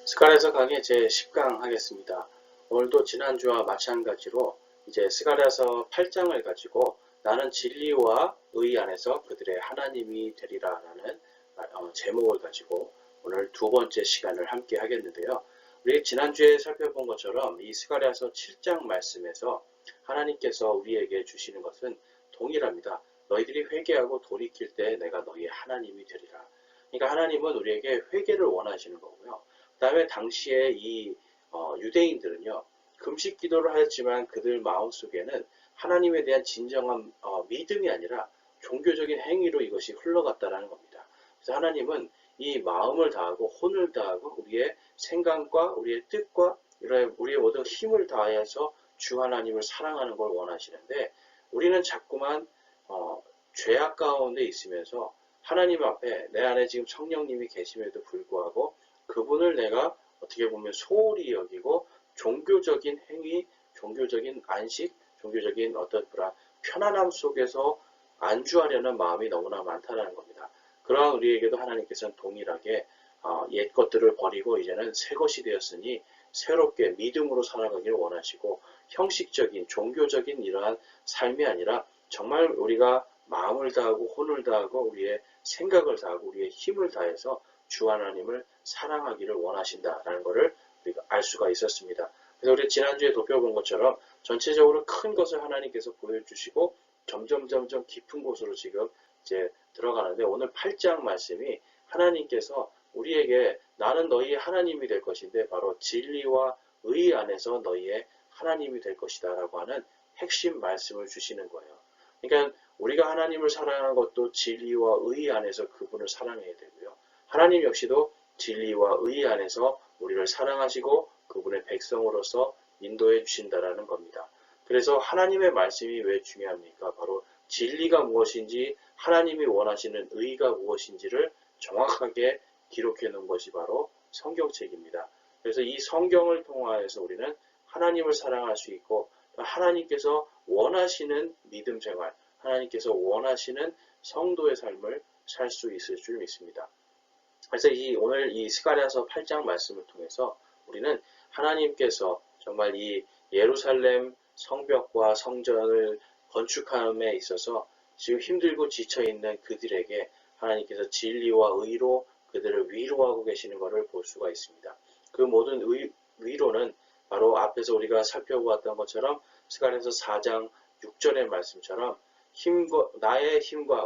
스가랴서 강의 제10강 하겠습니다. 오늘도 지난주와 마찬가지로 이제 스가랴서 8장을 가지고 나는 진리와 의 안에서 그들의 하나님이 되리라 라는 제목을 가지고 오늘 두 번째 시간을 함께 하겠는데요. 우리 지난주에 살펴본 것처럼 이 스가랴서 7장 말씀에서 하나님께서 우리에게 주시는 것은 동일합니다. 너희들이 회개하고 돌이킬 때 내가 너희의 하나님이 되리라. 그러니까 하나님은 우리에게 회개를 원하시는 거고요. 그 다음에 당시에 이 유대인들은요, 금식 기도를 하였지만 그들 마음속에는 하나님에 대한 진정한 믿음이 아니라 종교적인 행위로 이것이 흘러갔다라는 겁니다. 그래서 하나님은 이 마음을 다하고 혼을 다하고 우리의 생각과 우리의 뜻과 우리의 모든 힘을 다해서 주 하나님을 사랑하는 걸 원하시는데, 우리는 자꾸만 죄악 가운데 있으면서 하나님 앞에 내 안에 지금 성령님이 계심에도 불구하고 그분을 내가 어떻게 보면 소홀히 여기고 종교적인 행위, 종교적인 안식, 종교적인 어떤 그런 편안함 속에서 안주하려는 마음이 너무나 많다는 겁니다. 그러한 우리에게도 하나님께서는 동일하게 옛 것들을 버리고 이제는 새 것이 되었으니 새롭게 믿음으로 살아가기를 원하시고, 형식적인 종교적인 이러한 삶이 아니라 정말 우리가 마음을 다하고 혼을 다하고 우리의 생각을 다하고 우리의 힘을 다해서 주 하나님을 사랑하기를 원하신다라는 것을 우리가 알 수가 있었습니다. 그래서 우리 지난주에 돋펴본 것처럼 전체적으로 큰 것을 하나님께서 보여주시고 점점 깊은 곳으로 지금 이제 들어가는데, 오늘 8장 말씀이 하나님께서 우리에게 나는 너희의 하나님이 될 것인데 바로 진리와 의 안에서 너희의 하나님이 될 것이다 라고 하는 핵심 말씀을 주시는 거예요. 그러니까 우리가 하나님을 사랑하는 것도 진리와 의 안에서 그분을 사랑해야 되고요. 하나님 역시도 진리와 의 안에서 우리를 사랑하시고 그분의 백성으로서 인도해 주신다라는 겁니다. 그래서 하나님의 말씀이 왜 중요합니까? 바로 진리가 무엇인지, 하나님이 원하시는 의가 무엇인지를 정확하게 기록해 놓은 것이 바로 성경책입니다. 그래서 이 성경을 통하여서 우리는 하나님을 사랑할 수 있고, 하나님께서 원하시는 믿음 생활, 하나님께서 원하시는 성도의 삶을 살 수 있을 줄 믿습니다. 그래서 오늘 이 스가랴서 8장 말씀을 통해서 우리는 하나님께서 정말 이 예루살렘 성벽과 성전을 건축함에 있어서 지금 힘들고 지쳐있는 그들에게 하나님께서 진리와 의로 그들을 위로하고 계시는 것을 볼 수가 있습니다. 그 모든 위로는 바로 앞에서 우리가 살펴보았던 것처럼 스가랴서 4장 6절의 말씀처럼 나의 힘과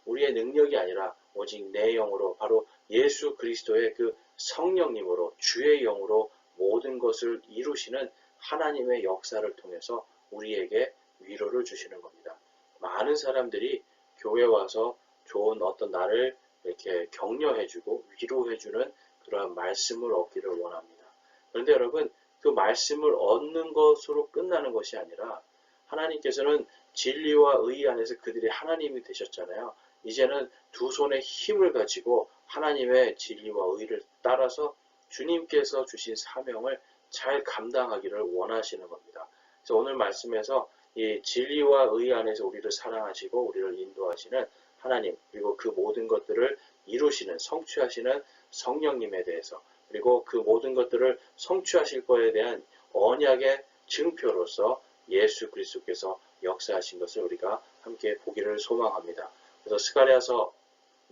우리의 능력이 아니라 오직 내 영으로, 바로 예수 그리스도의 그 성령님으로, 주의 영으로 모든 것을 이루시는 하나님의 역사를 통해서 우리에게 위로를 주시는 겁니다. 많은 사람들이 교회 와서 좋은 어떤 나를 이렇게 격려해주고 위로해주는 그런 말씀을 얻기를 원합니다. 그런데 여러분, 그 말씀을 얻는 것으로 끝나는 것이 아니라 하나님께서는 진리와 의 안에서 그들이 하나님이 되셨잖아요. 이제는 두 손의 힘을 가지고 하나님의 진리와 의를 따라서 주님께서 주신 사명을 잘 감당하기를 원하시는 겁니다. 그래서 오늘 말씀에서 이 진리와 의 안에서 우리를 사랑하시고 우리를 인도하시는 하나님, 그리고 그 모든 것들을 이루시는, 성취하시는 성령님에 대해서, 그리고 그 모든 것들을 성취하실 거에 대한 언약의 증표로서 예수 그리스도께서 역사하신 것을 우리가 함께 보기를 소망합니다. 그래서 스가랴서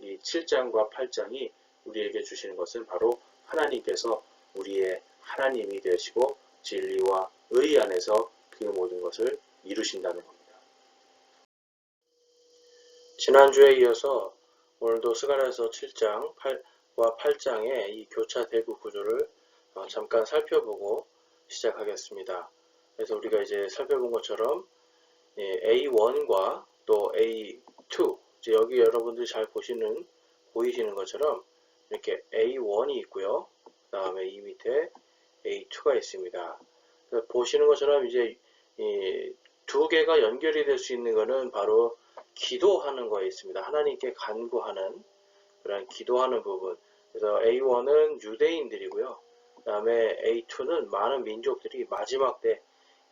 이 7장과 8장이 우리에게 주시는 것은 바로 하나님께서 우리의 하나님이 되시고 진리와 의 안에서 그 모든 것을 이루신다는 겁니다. 지난주에 이어서 오늘도 스가랴서 7장 와 8장의 이 교차 대구 구조를 잠깐 살펴보고 시작하겠습니다. 그래서 우리가 이제 살펴본 것처럼 A1과 또 A2, 이제 여기 여러분들이 잘 보이시는 것처럼 이렇게 A1이 있고요. 그 다음에 이 밑에 A2가 있습니다. 보시는 것처럼 이제 이 두 개가 연결이 될 수 있는 것은 바로 기도하는 거에 있습니다. 하나님께 간구하는 그런 기도하는 부분. 그래서 A1은 유대인들이고요. 그 다음에 A2는 많은 민족들이 마지막 때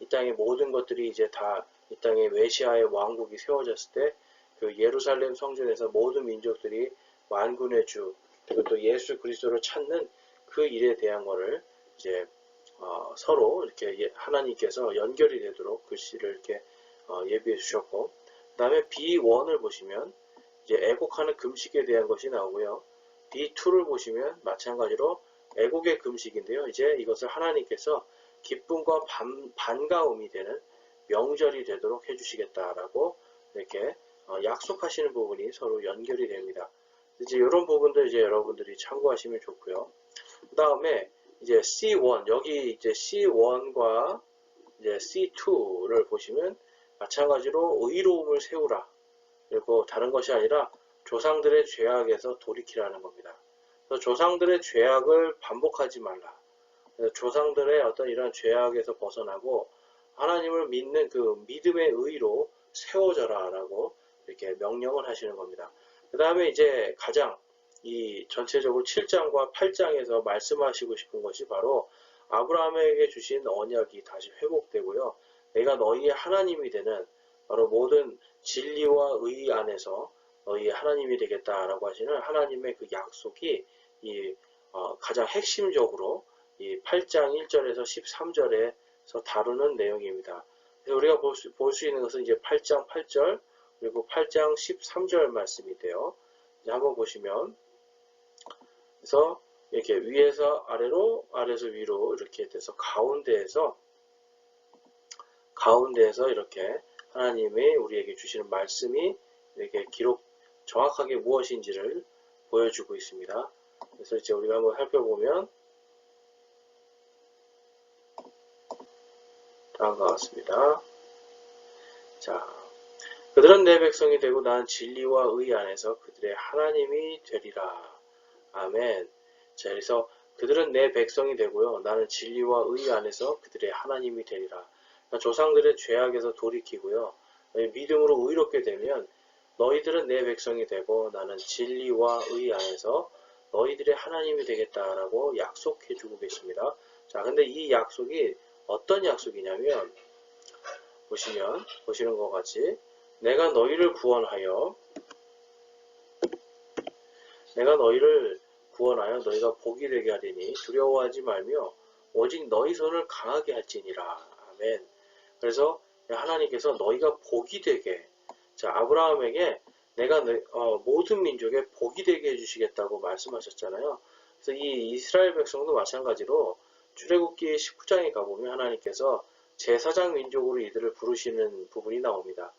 이 땅의 모든 것들이 이제 다 이 땅의 메시아의 왕국이 세워졌을 때 그 예루살렘 성전에서 모든 민족들이 만군의 주, 그리고 또 예수 그리스도를 찾는 그 일에 대한 거를 이제 서로 이렇게 하나님께서 연결이 되도록 글씨를 이렇게 예비해 주셨고, 그 다음에 B1을 보시면 이제 애곡하는 금식에 대한 것이 나오고요. B2를 보시면 마찬가지로 애곡의 금식인데요. 이제 이것을 하나님께서 기쁨과 반가움이 되는 명절이 되도록 해주시겠다라고 이렇게 약속하시는 부분이 서로 연결이 됩니다. 이제 이런 부분도 이제 여러분들이 참고하시면 좋고요. 그 다음에 이제 C1, 여기 이제 C1과 이제 C2를 보시면 마찬가지로 의로움을 세우라. 그리고 다른 것이 아니라 조상들의 죄악에서 돌이키라는 겁니다. 그래서 조상들의 죄악을 반복하지 말라. 조상들의 어떤 이런 죄악에서 벗어나고 하나님을 믿는 그 믿음의 의로 세워져라 라고 이렇게 명령을 하시는 겁니다. 그 다음에 이제 가장 이 전체적으로 7장과 8장에서 말씀하시고 싶은 것이 바로 아브라함에게 주신 언약이 다시 회복되고요. 내가 너희의 하나님이 되는 바로 모든 진리와 의 안에서 너희의 하나님이 되겠다라고 하시는 하나님의 그 약속이 이 가장 핵심적으로 이 8장 1절에서 13절에서 다루는 내용입니다. 그래서 우리가 볼 수 있는 것은 이제 8장 8절 그리고 8장 13절 말씀인데요. 이제 한번 보시면 그래서 이렇게 위에서 아래로 아래에서 위로 이렇게 돼서 가운데에서 이렇게 하나님이 우리에게 주시는 말씀이 이렇게 기록 정확하게 무엇인지를 보여주고 있습니다. 그래서 이제 우리가 한번 살펴보면 다음과 같습니다. 자, 그들은 내 백성이 되고 난 진리와 의 안에서 그들의 하나님이 되리라. 아멘. 자, 그래서 그들은 내 백성이 되고요. 나는 진리와 의 안에서 그들의 하나님이 되리라. 조상들의 죄악에서 돌이키고요. 믿음으로 의롭게 되면 너희들은 내 백성이 되고 나는 진리와 의 안에서 너희들의 하나님이 되겠다라고 약속해 주고 계십니다. 자, 근데 이 약속이 어떤 약속이냐면 보시는 것 같이 내가 너희를 구원하여 너희가 복이 되게 하리니 두려워하지 말며 오직 너희 손을 강하게 할지니라. 아멘. 그래서 하나님께서 너희가 복이 되게, 자, 아브라함에게 내가 모든 민족에 복이 되게 해주시겠다고 말씀하셨잖아요. 그래서 이 이스라엘 백성도 마찬가지로 출애굽기 19장에 가보면 하나님께서 제사장 민족으로 이들을 부르시는 부분이 나옵니다.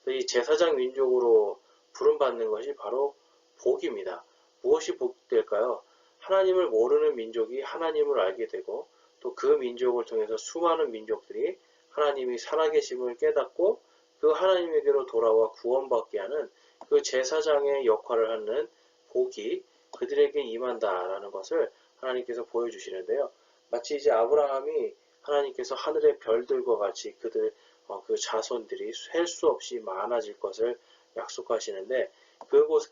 이 제사장 민족으로 부름받는 것이 바로 복입니다. 무엇이 복될까요? 하나님을 모르는 민족이 하나님을 알게 되고 또 그 민족을 통해서 수많은 민족들이 하나님이 살아계심을 깨닫고 그 하나님에게로 돌아와 구원받게 하는 그 제사장의 역할을 하는 복이 그들에게 임한다라는 것을 하나님께서 보여주시는데요. 마치 이제 아브라함이 하나님께서 하늘의 별들과 같이 그 자손들이 셀 수 없이 많아질 것을 약속하시는데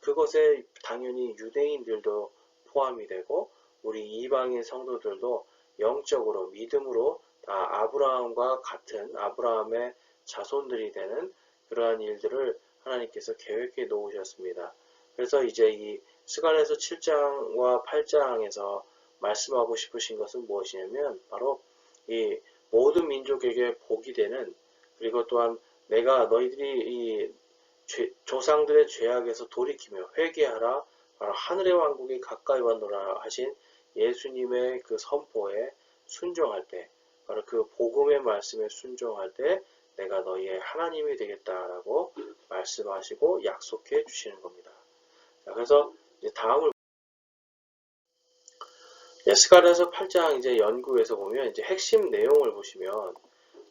그것에 당연히 유대인들도 포함이 되고 우리 이방인 성도들도 영적으로 믿음으로 다 아브라함과 같은 아브라함의 자손들이 되는 그러한 일들을 하나님께서 계획해 놓으셨습니다. 그래서 이제 이 스가랴서 7장과 8장에서 말씀하고 싶으신 것은 무엇이냐면 바로 이 모든 민족에게 복이 되는, 그리고 또한 내가 너희들이 이 조상들의 죄악에서 돌이키며 회개하라 바로 하늘의 왕국이 가까이 왔노라 하신 예수님의 그 선포에 순종할 때, 바로 그 복음의 말씀에 순종할 때 내가 너희의 하나님이 되겠다라고 말씀하시고 약속해 주시는 겁니다. 자, 그래서 이제 다음을 스가랴서 8장 이제 연구에서 보면 이제 핵심 내용을 보시면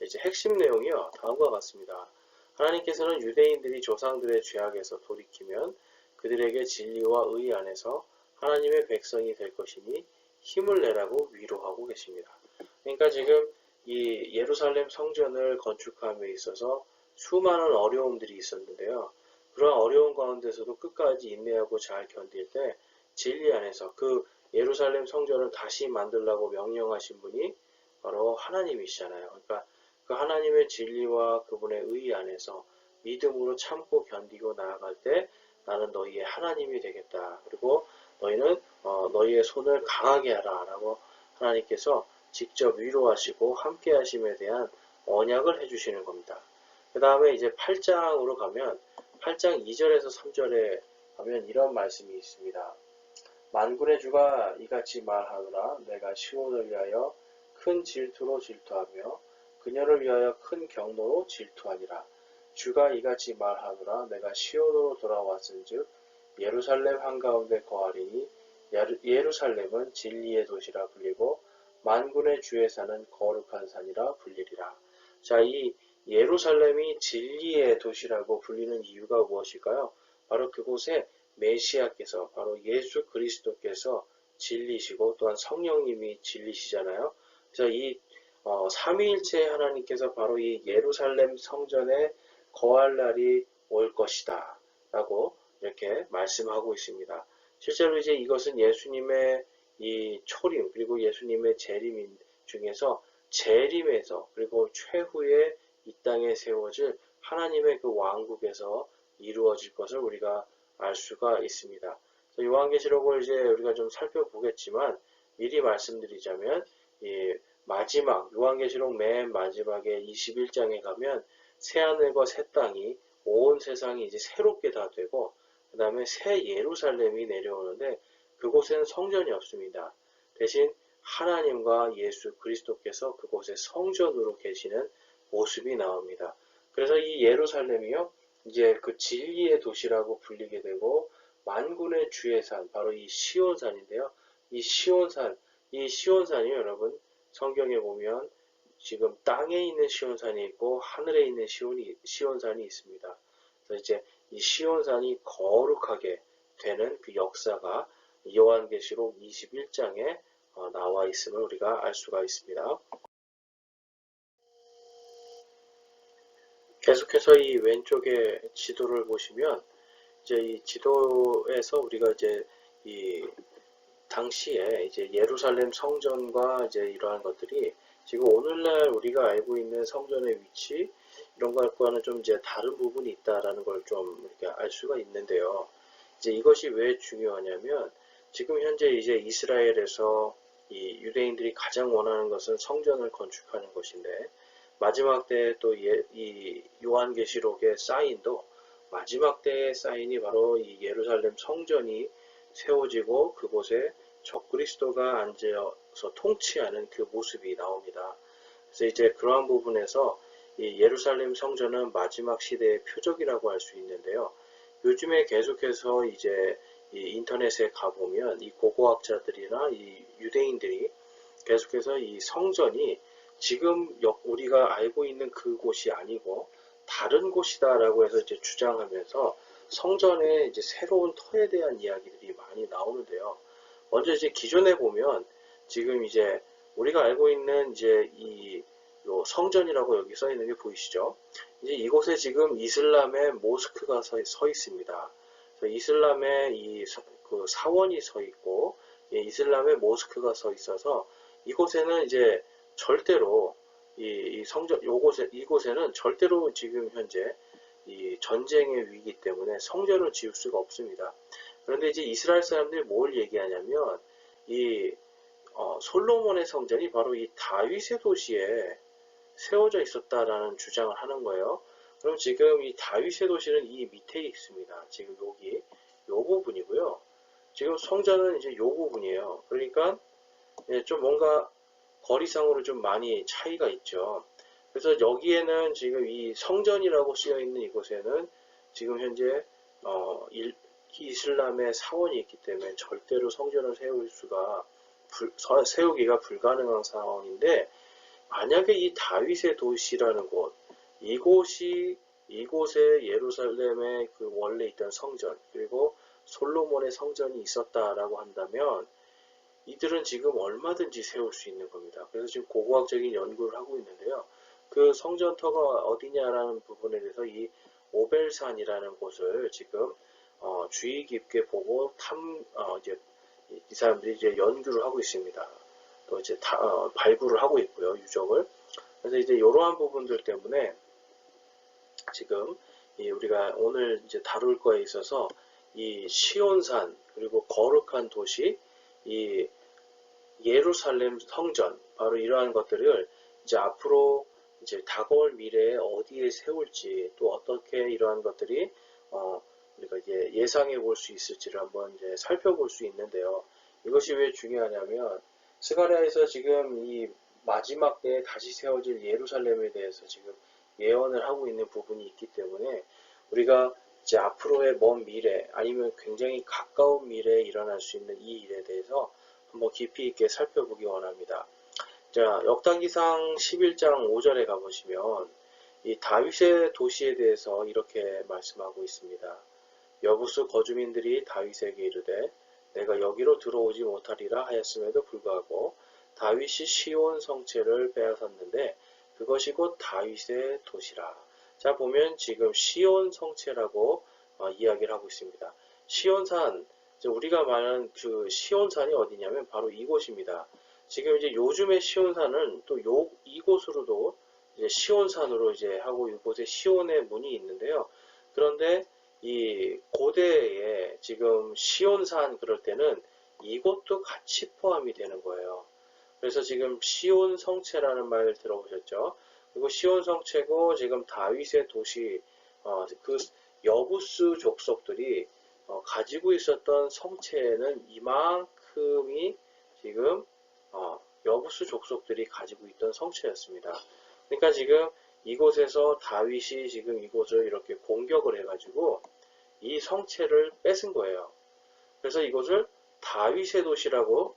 이제 핵심 내용이요 다음과 같습니다. 하나님께서는 유대인들이 조상들의 죄악에서 돌이키면 그들에게 진리와 의 안에서 하나님의 백성이 될 것이니 힘을 내라고 위로하고 계십니다. 그러니까 지금 이 예루살렘 성전을 건축함에 있어서 수많은 어려움들이 있었는데요. 그런 어려움 가운데서도 끝까지 인내하고 잘 견딜 때 진리 안에서 그 예루살렘 성전을 다시 만들라고 명령하신 분이 바로 하나님이시잖아요. 그러니까 그 하나님의 진리와 그분의 의 안에서 믿음으로 참고 견디고 나아갈 때 나는 너희의 하나님이 되겠다. 그리고 너희는 너희의 손을 강하게 하라 라고 하나님께서 직접 위로하시고 함께 하심에 대한 언약을 해주시는 겁니다. 그 다음에 이제 8장으로 가면 8장 2절에서 3절에 가면 이런 말씀이 있습니다. 만군의 주가 이같이 말하노라. 내가 시온을 위하여 큰 질투로 질투하며 그녀를 위하여 큰 경노로 질투하니라. 주가 이같이 말하노라. 내가 시온으로 돌아왔은즉 예루살렘 한가운데 거하리니 예루살렘은 진리의 도시라 불리고 만군의 주의 산은 거룩한 산이라 불리리라. 자, 이 예루살렘이 진리의 도시라고 불리는 이유가 무엇일까요? 바로 그곳에 메시아께서, 바로 예수 그리스도께서 진리시고 또한 성령님이 진리시잖아요. 그래서 이 삼위일체 하나님께서 바로 이 예루살렘 성전에 거할 날이 올 것이다 라고 이렇게 말씀하고 있습니다. 실제로 이제 이것은 예수님의 이 초림 그리고 예수님의 재림 중에서 재림에서 그리고 최후의 이 땅에 세워질 하나님의 그 왕국에서 이루어질 것을 우리가 알 수가 있습니다. 요한계시록을 이제 우리가 좀 살펴보겠지만 미리 말씀드리자면 이 마지막 요한계시록 맨 마지막에 21장에 가면 새하늘과 새 땅이 온 세상이 이제 새롭게 다 되고 그 다음에 새 예루살렘이 내려오는데 그곳에는 성전이 없습니다. 대신 하나님과 예수 그리스도께서 그곳에 성전으로 계시는 모습이 나옵니다. 그래서 이 예루살렘이요 이제 그 진리의 도시라고 불리게 되고 만군의 주의 산 바로 이 시온산인데요. 이 시온산이 여러분 성경에 보면 지금 땅에 있는 시온산이 있고 하늘에 있는 시온산이 있습니다. 그래서 이제 이 시온산이 거룩하게 되는 그 역사가 요한계시록 21장에 나와 있음을 우리가 알 수가 있습니다. 계속해서 이 왼쪽에 지도를 보시면 이제 이 지도에서 우리가 이제 이 당시에 이제 예루살렘 성전과 이제 이러한 것들이 지금 오늘날 우리가 알고 있는 성전의 위치 이런 것과는 좀 이제 다른 부분이 있다라는 걸 좀 이렇게 알 수가 있는데요. 이제 이것이 왜 중요하냐면 지금 현재 이제 이스라엘에서 이 유대인들이 가장 원하는 것은 성전을 건축하는 것인데 마지막 때에 또 이 요한계시록의 사인도 마지막 때의 사인이 바로 이 예루살렘 성전이 세워지고 그곳에 적그리스도가 앉아서 통치하는 그 모습이 나옵니다. 그래서 이제 그러한 부분에서 이 예루살렘 성전은 마지막 시대의 표적이라고 할 수 있는데요. 요즘에 계속해서 이제 이 인터넷에 가보면 이 고고학자들이나 이 유대인들이 계속해서 이 성전이 지금 우리가 알고 있는 그곳이 아니고 다른 곳이다라고 해서 이제 주장하면서 성전의 이제 새로운 터에 대한 이야기들이 많이 나오는데요. 먼저 이제 기존에 보면 지금 이제 우리가 알고 있는 이제 이 성전이라고 여기 써 있는 게 보이시죠? 이제 이곳에 지금 이슬람의 모스크가 서 있습니다. 그래서 이슬람의 그 사원이 서 있고 이슬람의 모스크가 서 있어서 이곳에는 이제 절대로 이 성전 이곳에는 절대로 지금 현재 이 전쟁의 위기 때문에 성전을 지을 수가 없습니다. 그런데 이제 이스라엘 사람들이 뭘 얘기하냐면 이 솔로몬의 성전이 바로 이 다윗의 도시에 세워져 있었다라는 주장을 하는 거예요. 그럼 지금 이 다윗의 도시는 이 밑에 있습니다. 지금 여기 요 부분이고요. 지금 성전은 이제 요 부분이에요. 그러니까 좀 뭔가 거리상으로 좀 많이 차이가 있죠. 그래서 여기에는 지금 이 성전이라고 쓰여 있는 이곳에는 지금 현재 이슬람의 사원이 있기 때문에 절대로 성전을 세우기가 불가능한 상황인데 만약에 이 다윗의 도시라는 곳 이곳에 예루살렘에 그 원래 있던 성전 그리고 솔로몬의 성전이 있었다라고 한다면 이들은 지금 얼마든지 세울 수 있는 겁니다. 그래서 지금 고고학적인 연구를 하고 있는데요. 그 성전터가 어디냐라는 부분에 대해서 이 오벨산이라는 곳을 지금 주의 깊게 보고 이제 이 사람들이 이제 연구를 하고 있습니다. 또 이제 발굴을 하고 있고요, 유적을. 그래서 이제 이러한 부분들 때문에 지금 우리가 오늘 이제 다룰 거에 있어서 이 시온산 그리고 거룩한 도시 이 예루살렘 성전 바로 이러한 것들을 이제 앞으로 이제 다가올 미래에 어디에 세울지 또 어떻게 이러한 것들이 우리가 이제 예상해 볼 수 있을지를 한번 이제 살펴볼 수 있는데요. 이것이 왜 중요하냐면 스가랴에서 지금 이 마지막 때에 다시 세워질 예루살렘에 대해서 지금 예언을 하고 있는 부분이 있기 때문에 우리가 이제 앞으로의 먼 미래 아니면 굉장히 가까운 미래에 일어날 수 있는 이 일에 대해서 한번 깊이 있게 살펴보기 원합니다. 자, 역단기상 11장 5절에 가보시면 이 다윗의 도시에 대해서 이렇게 말씀하고 있습니다. 여부수 거주민들이 다윗에게 이르되 내가 여기로 들어오지 못하리라 하였음에도 불구하고 다윗이 시온 성체를 빼앗았는데 그것이 곧 다윗의 도시라. 자, 보면 지금 시온 성체라고 이야기를 하고 있습니다. 시온산, 우리가 말하는 그 시온산이 어디냐면 바로 이곳입니다. 지금 이제 요즘의 시온산은 또 이곳으로도 이제 시온산으로 이제 하고 이곳에 시온의 문이 있는데요. 그런데 이 고대에 지금 시온산 그럴 때는 이곳도 같이 포함이 되는 거예요. 그래서 지금 시온 성체라는 말 들어보셨죠? 그리고 시온 성체고 지금 다윗의 도시 그 여부스 족속들이 가지고 있었던 성체는 이만큼이 지금 여부스 족속들이 가지고 있던 성체였습니다. 그러니까 지금 이곳에서 다윗이 지금 이곳을 이렇게 공격을 해가지고 이 성체를 뺏은 거예요. 그래서 이곳을 다윗의 도시라고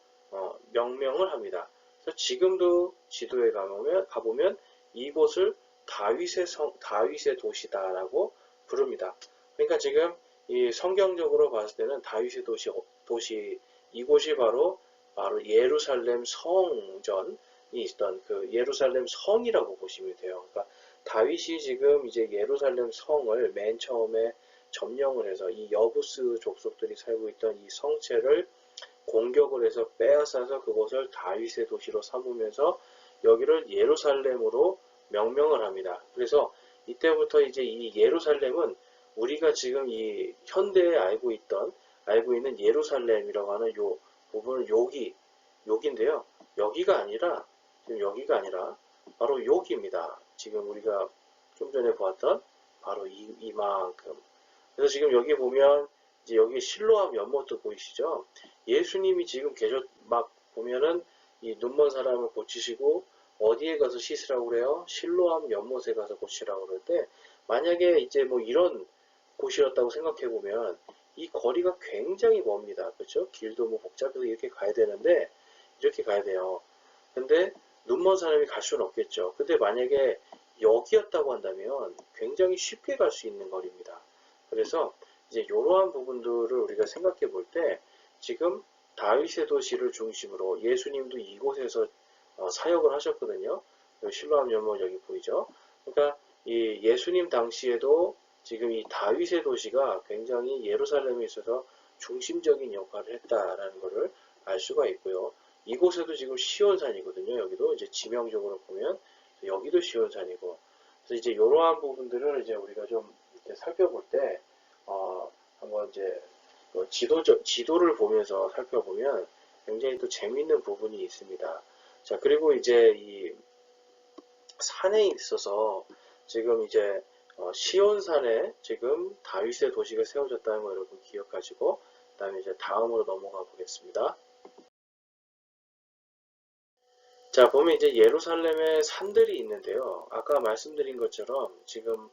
명명을 합니다. 그래서 지금도 지도에 가보면 이곳을 다윗의 도시다라고 부릅니다. 그러니까 지금 이 성경적으로 봤을 때는 다윗의 도시 이곳이 바로 예루살렘 성전이 있던 그 예루살렘 성이라고 보시면 돼요. 그러니까 다윗이 지금 이제 예루살렘 성을 맨 처음에 점령을 해서 이 여부스 족속들이 살고 있던 이 성체를 공격을 해서 빼앗아서 그곳을 다윗의 도시로 삼으면서 여기를 예루살렘으로 명명을 합니다. 그래서 이때부터 이제 이 예루살렘은 우리가 지금 이 현대에 알고 있는 예루살렘이라고 하는 요 부분은 여기인데요. 지금 여기가 아니라 바로 여기입니다. 지금 우리가 좀 전에 보았던 바로 이만큼. 그래서 지금 여기 보면 이제 여기 실로암 연못도 보이시죠? 예수님이 지금 막 보면은 이 눈먼 사람을 고치시고 어디에 가서 씻으라고 그래요? 실로암 연못에 가서 고치라고 그럴 때 만약에 이제 뭐 이런 곳이었다고 생각해 보면 이 거리가 굉장히 멉니다. 그렇죠? 길도 뭐 복잡해서 이렇게 가야 되는데 이렇게 가야 돼요. 근데 눈먼 사람이 갈 수는 없겠죠. 근데 만약에 여기였다고 한다면 굉장히 쉽게 갈 수 있는 거리입니다. 그래서 이제 이러한 부분들을 우리가 생각해 볼 때 지금 다윗의 도시를 중심으로 예수님도 이곳에서 사역을 하셨거든요. 실로암 연못 여기 보이죠? 그러니까 이 예수님 당시에도 지금 이 다윗의 도시가 굉장히 예루살렘에 있어서 중심적인 역할을 했다라는 것을 알 수가 있고요. 이곳에도 지금 시온산이거든요. 여기도 이제 지명적으로 보면 여기도 시온산이고. 그래서 이제 이러한 부분들을 이제 우리가 좀 이렇게 살펴볼 때 한번 이제 지도를 보면서 살펴보면 굉장히 또 재미있는 부분이 있습니다. 자, 그리고 이제 이 산에 있어서 지금 이제 시온산에 지금 다윗의 도시가 세워졌다는 거 여러분 기억하시고 그 다음에 이제 다음으로 넘어가 보겠습니다. 자, 보면 이제 예루살렘에 산들이 있는데요. 아까 말씀드린 것처럼 지금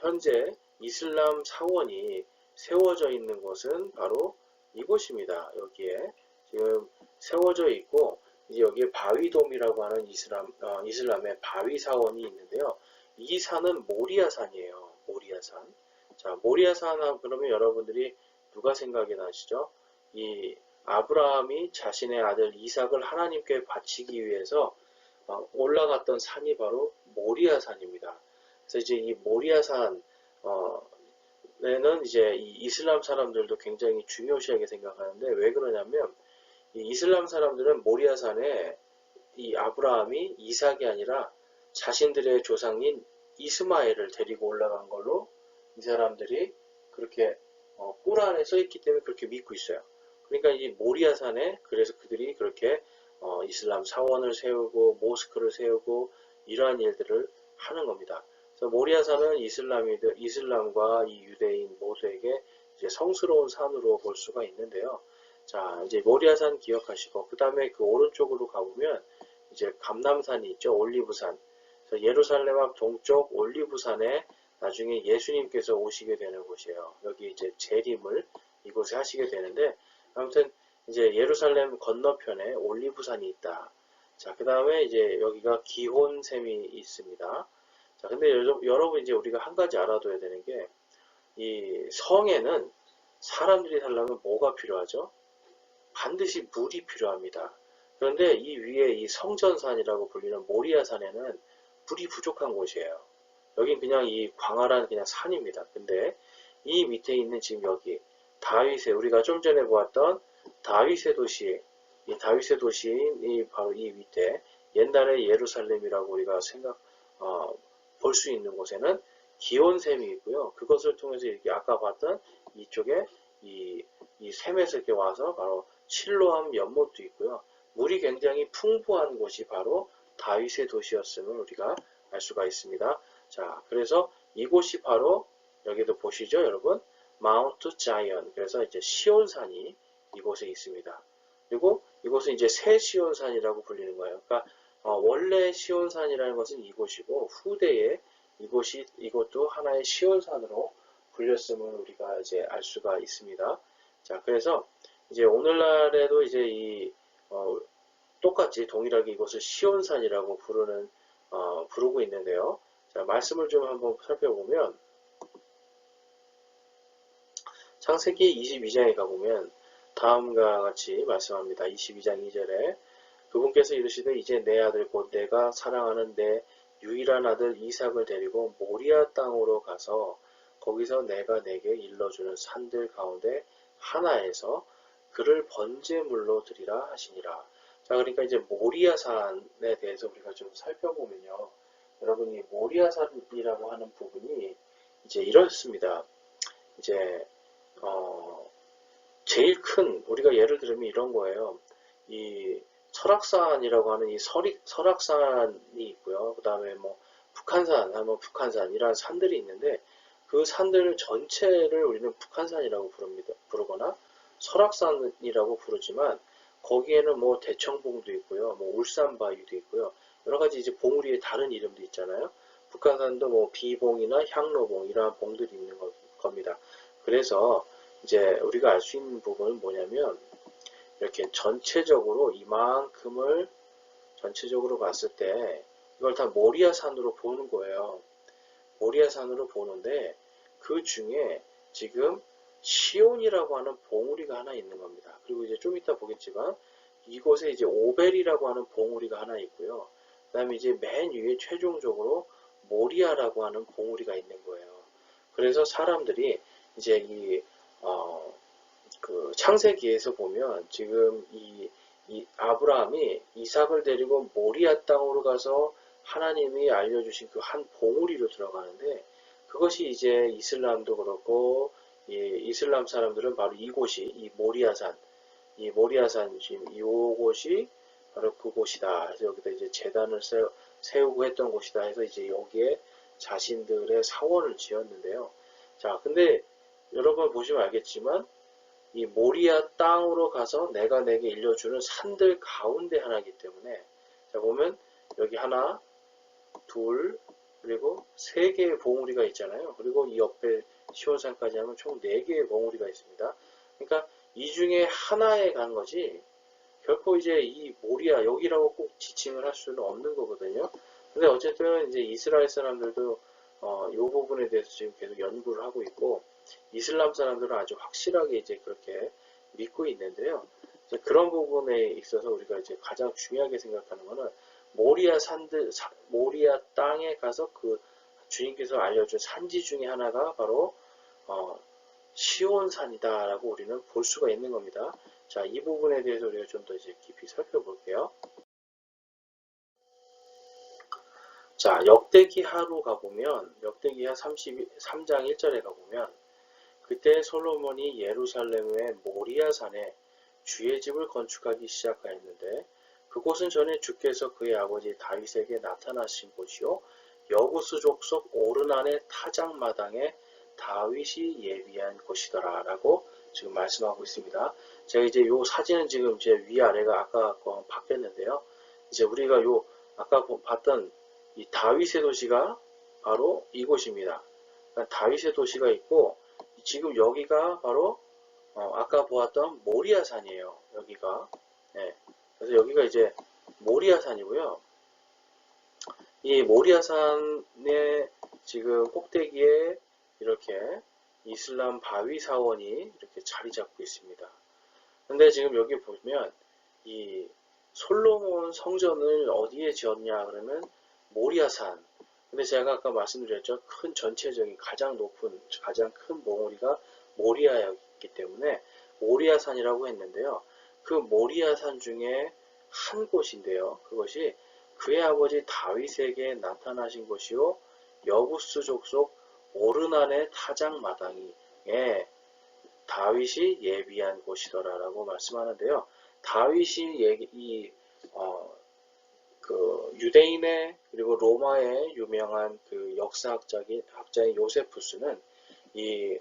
현재 이슬람 사원이 세워져 있는 곳은 바로 이곳입니다. 여기에 지금 세워져 있고 이제 여기에 바위돔이라고 하는 이슬람의 바위 사원이 있는데요. 이 산은 모리아산이에요. 모리아산. 자, 모리아산 그러면 여러분들이 누가 생각이 나시죠? 이 아브라함이 자신의 아들 이삭을 하나님께 바치기 위해서 올라갔던 산이 바로 모리아산입니다. 그래서 이제 이 모리아산에는 이제 이 이슬람 사람들도 굉장히 중요시하게 생각하는데 왜 그러냐면 이 이슬람 사람들은 모리아산에 이 아브라함이 이삭이 아니라 자신들의 조상인 이스마엘을 데리고 올라간 걸로 이 사람들이 그렇게 꿀 안에 써 있기 때문에 그렇게 믿고 있어요. 그러니까 이 모리아산에 그래서 그들이 그렇게 이슬람 사원을 세우고 모스크를 세우고 이러한 일들을 하는 겁니다. 그래서 모리아산은 이슬람과 이 유대인 모두에게 이제 성스러운 산으로 볼 수가 있는데요. 자, 이제 모리아산 기억하시고 그 다음에 그 오른쪽으로 가보면 이제 감람산이 있죠. 올리브산. 그래서 예루살렘 앞 동쪽 올리브산에 나중에 예수님께서 오시게 되는 곳이에요. 여기 이제 재림을 이곳에 하시게 되는데 아무튼 이제 예루살렘 건너편에 올리브산이 있다. 자, 그 다음에 이제 여기가 기혼샘이 있습니다. 자, 근데 여러분 이제 우리가 한 가지 알아둬야 되는 게 이 성에는 사람들이 살려면 뭐가 필요하죠? 반드시 물이 필요합니다. 그런데 이 위에 이 성전산이라고 불리는 모리아산에는 물이 부족한 곳이에요. 여긴 그냥 이 광활한 그냥 산입니다. 근데 이 밑에 있는 지금 여기 다윗의 우리가 좀 전에 보았던 다윗의 도시, 이 다윗의 도시인 이 바로 이 밑에 옛날의 예루살렘이라고 우리가 볼 수 있는 곳에는 기온샘이 있고요. 그것을 통해서 이렇게 아까 봤던 이쪽에 이 샘에서 이렇게 와서 바로 실로암 연못도 있고요. 물이 굉장히 풍부한 곳이 바로 다윗의 도시였음을 우리가 알 수가 있습니다. 자, 그래서 이곳이 바로 여기도 보시죠, 여러분. 마운트 자이언. 그래서 이제 시온산이 이곳에 있습니다. 그리고 이곳은 이제 새 시온산이라고 불리는 거예요. 그러니까 원래 시온산이라는 것은 이곳이고 후대에 이것도 하나의 시온산으로 불렸음을 우리가 이제 알 수가 있습니다. 자, 그래서 이제 오늘날에도 이제 똑같이 동일하게 이것을 시온산이라고 부르고 있는데요. 자, 말씀을 좀 한번 살펴보면 창세기 22장에 가보면 다음과 같이 말씀합니다. 22장 2절에 그분께서 이르시되 이제 내 아들 곧 내가 사랑하는 내 유일한 아들 이삭을 데리고 모리아 땅으로 가서 거기서 내가 내게 일러주는 산들 가운데 하나에서 그를 번제물로 드리라 하시니라. 자, 그러니까 이제 모리아산에 대해서 우리가 좀 살펴보면요. 여러분, 이 모리아산이라고 하는 부분이 이제 이렇습니다. 이제, 제일 큰, 우리가 예를 들면 이런 거예요. 이 설악산이라고 하는 이 설악산이 있고요. 그 다음에 뭐 북한산 하면 북한산이라는 산들이 있는데 그 산들 전체를 우리는 북한산이라고 부르거나 설악산이라고 부르지만 거기에는 뭐 대청봉도 있고요. 뭐 울산바위도 있고요. 여러 가지 이제 봉우리의 다른 이름도 있잖아요. 북한산도 뭐 비봉이나 향로봉 이러한 봉들이 있는 겁니다. 그래서 이제 우리가 알 수 있는 부분은 뭐냐면 이렇게 전체적으로 이만큼을 전체적으로 봤을 때 이걸 다 모리아산으로 보는 거예요. 모리아산으로 보는데 그 중에 지금 시온이라고 하는 봉우리가 하나 있는 겁니다. 그리고 이제 좀 이따 보겠지만 이곳에 이제 오벨이라고 하는 봉우리가 하나 있고요. 그 다음에 이제 맨 위에 최종적으로 모리아라고 하는 봉우리가 있는 거예요. 그래서 사람들이 이제 그 창세기에서 보면 지금 이 아브라함이 이삭을 데리고 모리아 땅으로 가서 하나님이 알려주신 그 한 봉우리로 들어가는데 그것이 이제 이슬람도 그렇고 이슬람 사람들은 바로 이곳이 이 모리아산 지금 이곳이 바로 그곳이다. 그래서 여기다 이제 제단을 세우고 했던 곳이다 해서 이제 여기에 자신들의 사원을 지었는데요. 자, 근데 여러분 보시면 알겠지만 이 모리아 땅으로 가서 내가 내게 일려주는 산들 가운데 하나이기 때문에 자 보면 여기 하나, 둘, 그리고 세 개의 봉우리가 있잖아요. 그리고 이 옆에 시온산까지 하면 총 4개의 봉우리가 있습니다. 그러니까 이 중에 하나에 간 거지 결코 이제 이 모리아 여기라고 꼭 지칭을 할 수는 없는 거거든요. 근데 어쨌든 이제 이스라엘 사람들도 이 부분에 대해서 지금 계속 연구를 하고 있고 이슬람 사람들은 아주 확실하게 이제 그렇게 믿고 있는데요. 이제 그런 부분에 있어서 우리가 이제 가장 중요하게 생각하는 것은 모리아 땅에 가서 그 주님께서 알려준 산지 중에 하나가 바로 시온산이다라고 우리는 볼 수가 있는 겁니다. 자, 이 부분에 대해서 우리가 좀 더 이제 깊이 살펴볼게요. 자, 역대기하로 가보면 역대기하 33장 1절에 가보면 그때 솔로몬이 예루살렘의 모리아산에 주의 집을 건축하기 시작하였는데 그곳은 전에 주께서 그의 아버지 다윗에게 나타나신 곳이요 여부스 족속 오르난의 타작마당에 다윗이 예비한 곳이더라 라고 지금 말씀하고 있습니다. 제가 이제 요 사진은 지금 이제 위아래가 아까 거 바뀌었는데요. 이제 우리가 요 아까 봤던 이 다윗의 도시가 바로 이곳입니다. 그러니까 다윗의 도시가 있고 지금 여기가 바로 아까 보았던 모리아산이에요. 여기가. 네. 그래서 여기가 이제 모리아산이고요. 이 모리아산의 지금 꼭대기에 이렇게 이슬람 바위 사원이 이렇게 자리 잡고 있습니다. 근데 지금 여기 보면 이 솔로몬 성전을 어디에 지었냐 그러면 모리아산. 근데 제가 아까 말씀드렸죠. 큰 전체적인 가장 높은 가장 큰 몽우리가 모리아였기 때문에 모리아산이라고 했는데요. 그 모리아산 중에 한 곳인데요. 그것이 그의 아버지 다윗에게 나타나신 곳이요 여부스 족속 오르난의 타작마당에 다윗이 예비한 곳이더라라고 말씀하는데요. 다윗이 그 유대인의 그리고 로마의 유명한 그 역사학자인 요세푸스는 이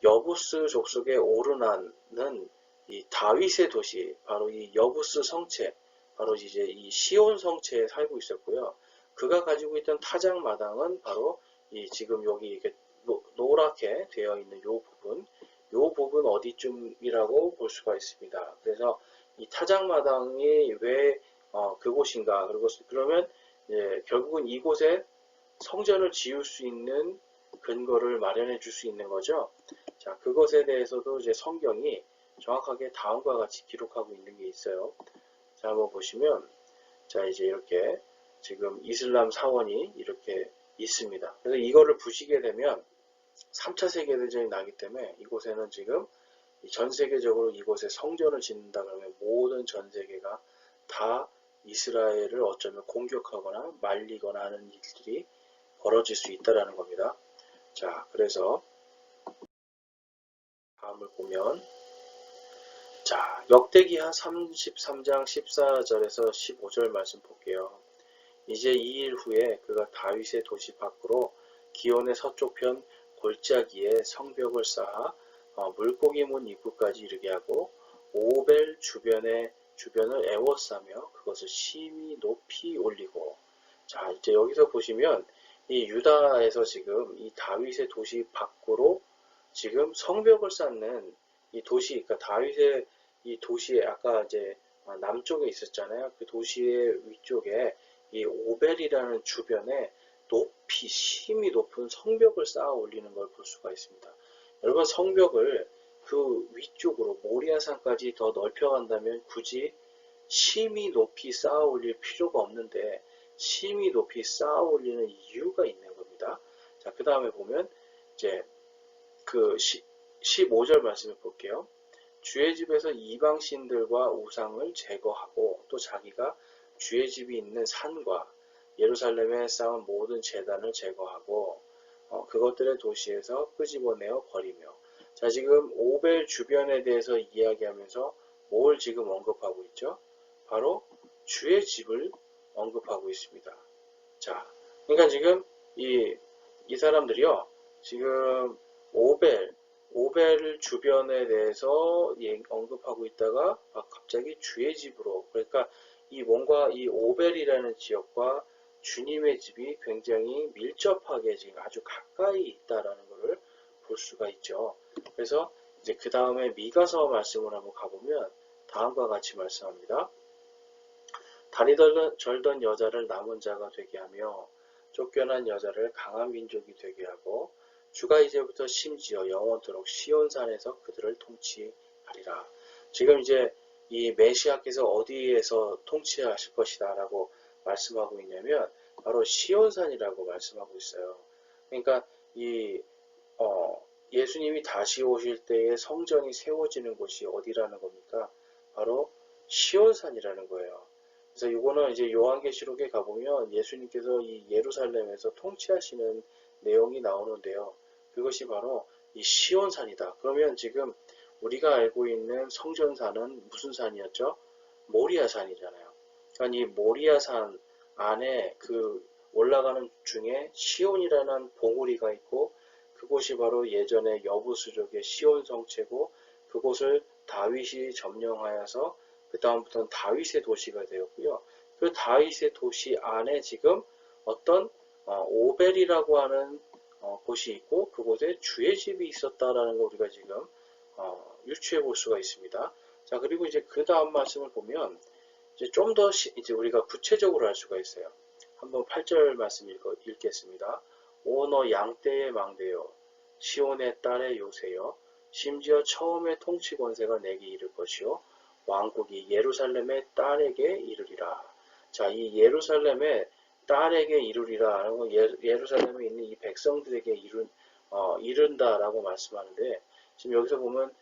여부스 족속의 오르난은 이 다윗의 도시 바로 이 여부스 성체 바로 이제 이 시온 성체에 살고 있었고요. 그가 가지고 있던 타작마당은 바로 이 지금 여기 이렇게 노랗게 되어 있는 요 부분 어디쯤이라고 볼 수가 있습니다. 그래서 이 타작마당이 왜 그곳인가? 그러면 결국은 이곳에 성전을 지을 수 있는 근거를 마련해 줄 수 있는 거죠. 자, 그것에 대해서도 이제 성경이 정확하게 다음과 같이 기록하고 있는 게 있어요. 자, 한번 보시면, 자, 이제 이렇게 지금 이슬람 사원이 이렇게 있습니다. 그래서 이거를 보시게 되면 3차 세계대전이 나기 때문에 이곳에는 지금 전 세계적으로 이곳에 성전을 짓는다 그러면 모든 전 세계가 다 이스라엘을 어쩌면 공격하거나 말리거나 하는 일들이 벌어질 수 있다라는 겁니다. 자, 그래서 다음을 보면 자, 역대기하 33장 14절에서 15절 말씀 볼게요. 이제 2일 후에 그가 다윗의 도시 밖으로 기온의 서쪽편 골짜기에 성벽을 쌓아 물고기 문 입구까지 이르게 하고 오벨 주변을 에워싸며 그것을 심히 높이 올리고 자 이제 여기서 보시면 이 유다에서 지금 이 다윗의 도시 밖으로 지금 성벽을 쌓는 이 도시 그러니까 다윗의 이 도시에 아까 이제 남쪽에 있었잖아요. 그 도시의 위쪽에 이 오벨이라는 주변에 높이 심히 높은 성벽을 쌓아 올리는 걸 볼 수가 있습니다. 여러분 성벽을 그 위쪽으로 모리아산까지 더 넓혀간다면 굳이 심히 높이 쌓아 올릴 필요가 없는데 심히 높이 쌓아 올리는 이유가 있는 겁니다. 자, 그 다음에 보면 이제 그 15절 말씀을 볼게요. 주의 집에서 이방신들과 우상을 제거하고 또 자기가 주의 집이 있는 산과 예루살렘에 쌓은 모든 제단을 제거하고 그것들의 도시에서 끄집어내어 버리며 자 지금 오벨 주변에 대해서 이야기하면서 뭘 지금 언급하고 있죠? 바로 주의 집을 언급하고 있습니다. 자 그러니까 지금 이 사람들이요 지금 오벨 주변에 대해서 언급하고 있다가 갑자기 주의 집으로 그러니까 이 뭔가 이 오벨이라는 지역과 주님의 집이 굉장히 밀접하게 지금 아주 가까이 있다라는 것을 볼 수가 있죠. 그래서 이제 그 다음에 미가서 말씀을 한번 가보면 다음과 같이 말씀합니다. 다리 절던 여자를 남은 자가 되게 하며 쫓겨난 여자를 강한 민족이 되게 하고 주가 이제부터 심지어 영원토록 시온산에서 그들을 통치하리라. 지금 이제 이 메시아께서 어디에서 통치하실 것이다 라고 말씀하고 있냐면 바로 시온산이라고 말씀하고 있어요. 그러니까 이 예수님이 다시 오실 때에 성전이 세워지는 곳이 어디라는 겁니까? 바로 시온산이라는 거예요. 그래서 이거는 이제 요한계시록에 가보면 예수님께서 이 예루살렘에서 통치하시는 내용이 나오는데요. 그것이 바로 이 시온산이다. 그러면 지금 우리가 알고 있는 성전산은 무슨 산이었죠? 모리아산이잖아요. 그러니까 이 모리아산 안에 그 올라가는 중에 시온이라는 봉우리가 있고 그곳이 바로 예전에 여부수족의 시온 성체고 그곳을 다윗이 점령하여서 그 다음부터는 다윗의 도시가 되었고요. 그 다윗의 도시 안에 지금 어떤 오벨이라고 하는 곳이 있고 그곳에 주의 집이 있었다라는 걸 우리가 지금 유추해 볼 수가 있습니다. 자, 그리고 이제 그 다음 말씀을 보면 이제 좀 더 이제 우리가 구체적으로 할 수가 있어요. 한번 8절 말씀 읽겠습니다. 오 너 양떼의 망대여 시온의 딸의 요새여 심지어 처음의 통치 권세가 내게 이를 것이요 왕국이 예루살렘의 딸에게 이르리라. 자, 이 예루살렘의 딸에게 이르리라 하는 건 예루살렘에 있는 이 백성들에게 이른다라고 말씀하는데 지금 여기서 보면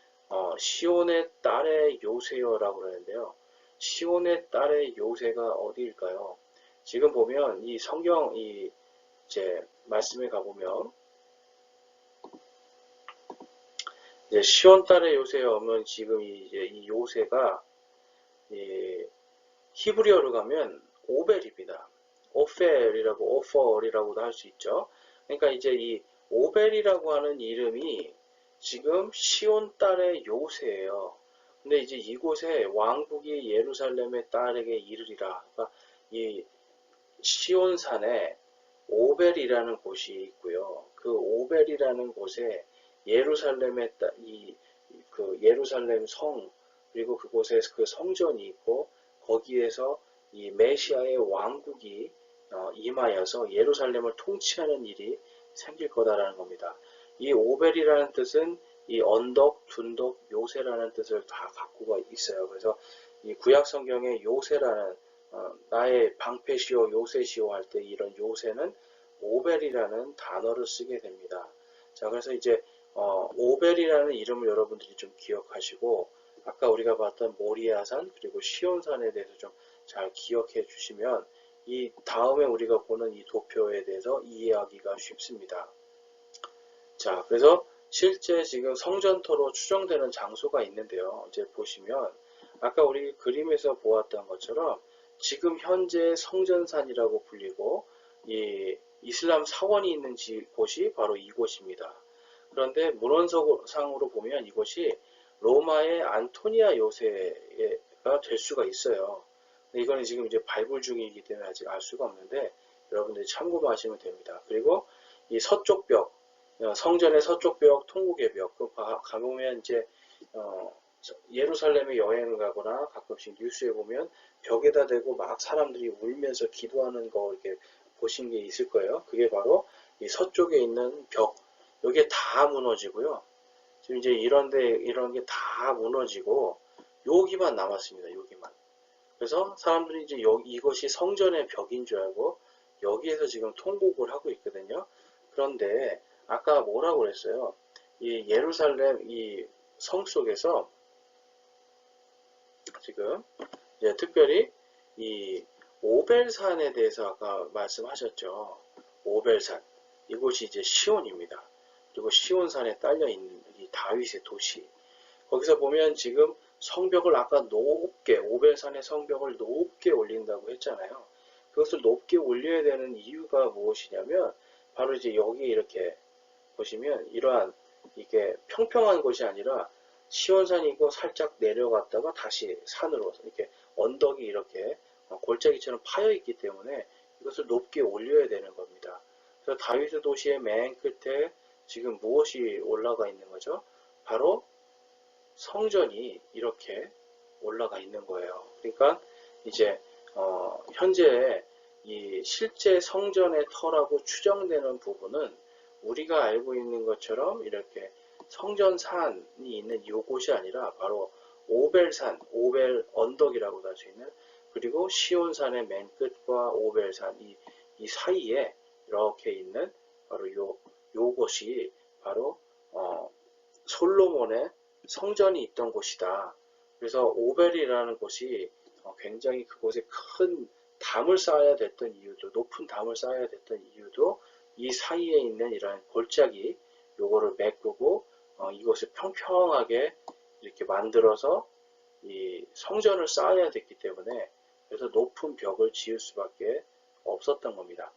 시온의 딸의 요새여라고 그러는데요. 시온의 딸의 요새가 어디일까요? 지금 보면 이 성경 이제 말씀에 가보면 이제 시온 딸의 요새여 하면 지금 이제 이 요새가 이 히브리어로 가면 오벨입니다. 오펠이라고 오펄이라고도 할 수 있죠. 그러니까 이제 이 오벨이라고 하는 이름이 지금 시온 딸의 요새예요. 근데 이제 이곳에 왕국이 예루살렘의 딸에게 이르리라. 그러니까 이 시온산에 오벨이라는 곳이 있고요. 그 오벨이라는 곳에 예루살렘의 그 예루살렘 성 그리고 그곳에 그 성전이 있고 거기에서 이 메시아의 왕국이 임하여서 예루살렘을 통치하는 일이 생길 거다라는 겁니다. 이 오벨이라는 뜻은 이 언덕, 둔덕, 요새라는 뜻을 다 갖고 있어요. 그래서 이 구약 성경에 요새라는 나의 방패시오 요새시오 할 때 이런 요새는 오벨이라는 단어를 쓰게 됩니다. 자, 그래서 이제 오벨이라는 이름을 여러분들이 좀 기억하시고 아까 우리가 봤던 모리아산 그리고 시온산에 대해서 좀 잘 기억해 주시면 이 다음에 우리가 보는 이 도표에 대해서 이해하기가 쉽습니다. 자, 그래서 실제 지금 성전토로 추정되는 장소가 있는데요. 이제 보시면 아까 우리 그림에서 보았던 것처럼 지금 현재 성전산이라고 불리고 이 이슬람 사원이 있는 곳이 바로 이곳입니다. 그런데 문헌상으로 보면 이곳이 로마의 안토니아 요새가 될 수가 있어요. 이거는 지금 이제 발굴 중이기 때문에 아직 알 수가 없는데 여러분들이 참고만 하시면 됩니다. 그리고 이 서쪽 벽, 성전의 서쪽 벽, 통곡의 벽, 그 가보면 이제 예루살렘에 여행을 가거나 가끔씩 뉴스에 보면 벽에다 대고 막 사람들이 울면서 기도하는 거 이렇게 보신 게 있을 거예요. 그게 바로 이 서쪽에 있는 벽, 여기에 다 무너지고요. 지금 이제 이런 게 다 무너지고 여기만 남았습니다. 여기만. 그래서 사람들이 이제 이것이 성전의 벽인 줄 알고 여기에서 지금 통곡을 하고 있거든요. 그런데 아까 뭐라고 그랬어요? 이 예루살렘 이 성 속에서 지금 이제 특별히 이 오벨산에 대해서 아까 말씀하셨죠. 오벨산. 이곳이 이제 시온입니다. 그리고 시온산에 딸려 있는 이 다윗의 도시. 거기서 보면 지금 성벽을 아까 높게 오벨산의 성벽을 높게 올린다고 했잖아요. 그것을 높게 올려야 되는 이유가 무엇이냐면 바로 이제 여기 이렇게 보시면 이러한 이게 평평한 곳이 아니라 시온산이고 살짝 내려갔다가 다시 산으로 이렇게 언덕이 이렇게 골짜기처럼 파여 있기 때문에 이것을 높게 올려야 되는 겁니다. 그래서 다윗의 도시의 맨 끝에 지금 무엇이 올라가 있는 거죠? 바로 성전이 이렇게 올라가 있는 거예요. 그러니까 이제 현재 이 실제 성전의 터라고 추정되는 부분은 우리가 알고 있는 것처럼 이렇게 성전산이 있는 이곳이 아니라 바로 오벨산, 오벨 언덕이라고도 할 수 있는 그리고 시온산의 맨 끝과 오벨산 이 사이에 이렇게 있는 바로 요곳이 바로 솔로몬의 성전이 있던 곳이다. 그래서 오벨이라는 곳이 굉장히 그곳에 큰 담을 쌓아야 됐던 이유도 높은 담을 쌓아야 됐던 이유도 이 사이에 있는 이러한 골짜기 요거를 메꾸고 이것을 평평하게 이렇게 만들어서 이 성전을 쌓아야 됐기 때문에 그래서 높은 벽을 지을 수밖에 없었던 겁니다.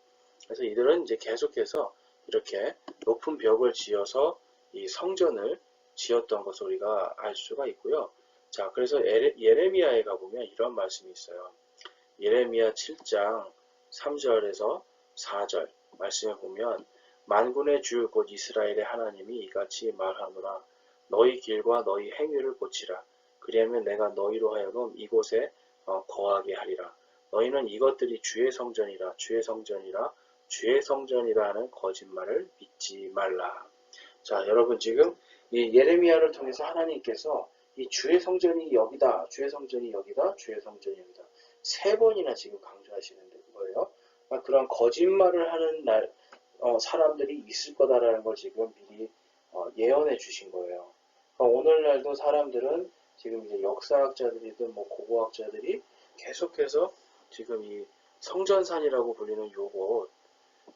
그래서 이들은 이제 계속해서 이렇게 높은 벽을 지어서 이 성전을 지었던 것을 우리가 알 수가 있고요. 자, 그래서 예레미야에 가보면 이런 말씀이 있어요. 예레미야 7장 3절에서 4절 말씀에 보면 만군의 주 곧 이스라엘의 하나님이 이같이 말하노라. 너희 길과 너희 행위를 고치라. 그리하면 내가 너희로 하여금 이곳에 거하게 하리라. 너희는 이것들이 주의 성전이라 주의 성전이라 주의 성전이라 하는 거짓말을 믿지 말라. 자, 여러분 지금 이 예레미야를 통해서 하나님께서 이 주의 성전이 여기다, 주의 성전이 여기다, 주의 성전이 여기다. 3번이나 지금 강조하시는 거예요. 그러니까 그런 거짓말을 하는 사람들이 있을 거다라는 걸 지금 미리 예언해 주신 거예요. 그러니까 오늘날도 사람들은 지금 이제 역사학자들이든 뭐 고고학자들이 계속해서 지금 이 성전산이라고 불리는 요곳,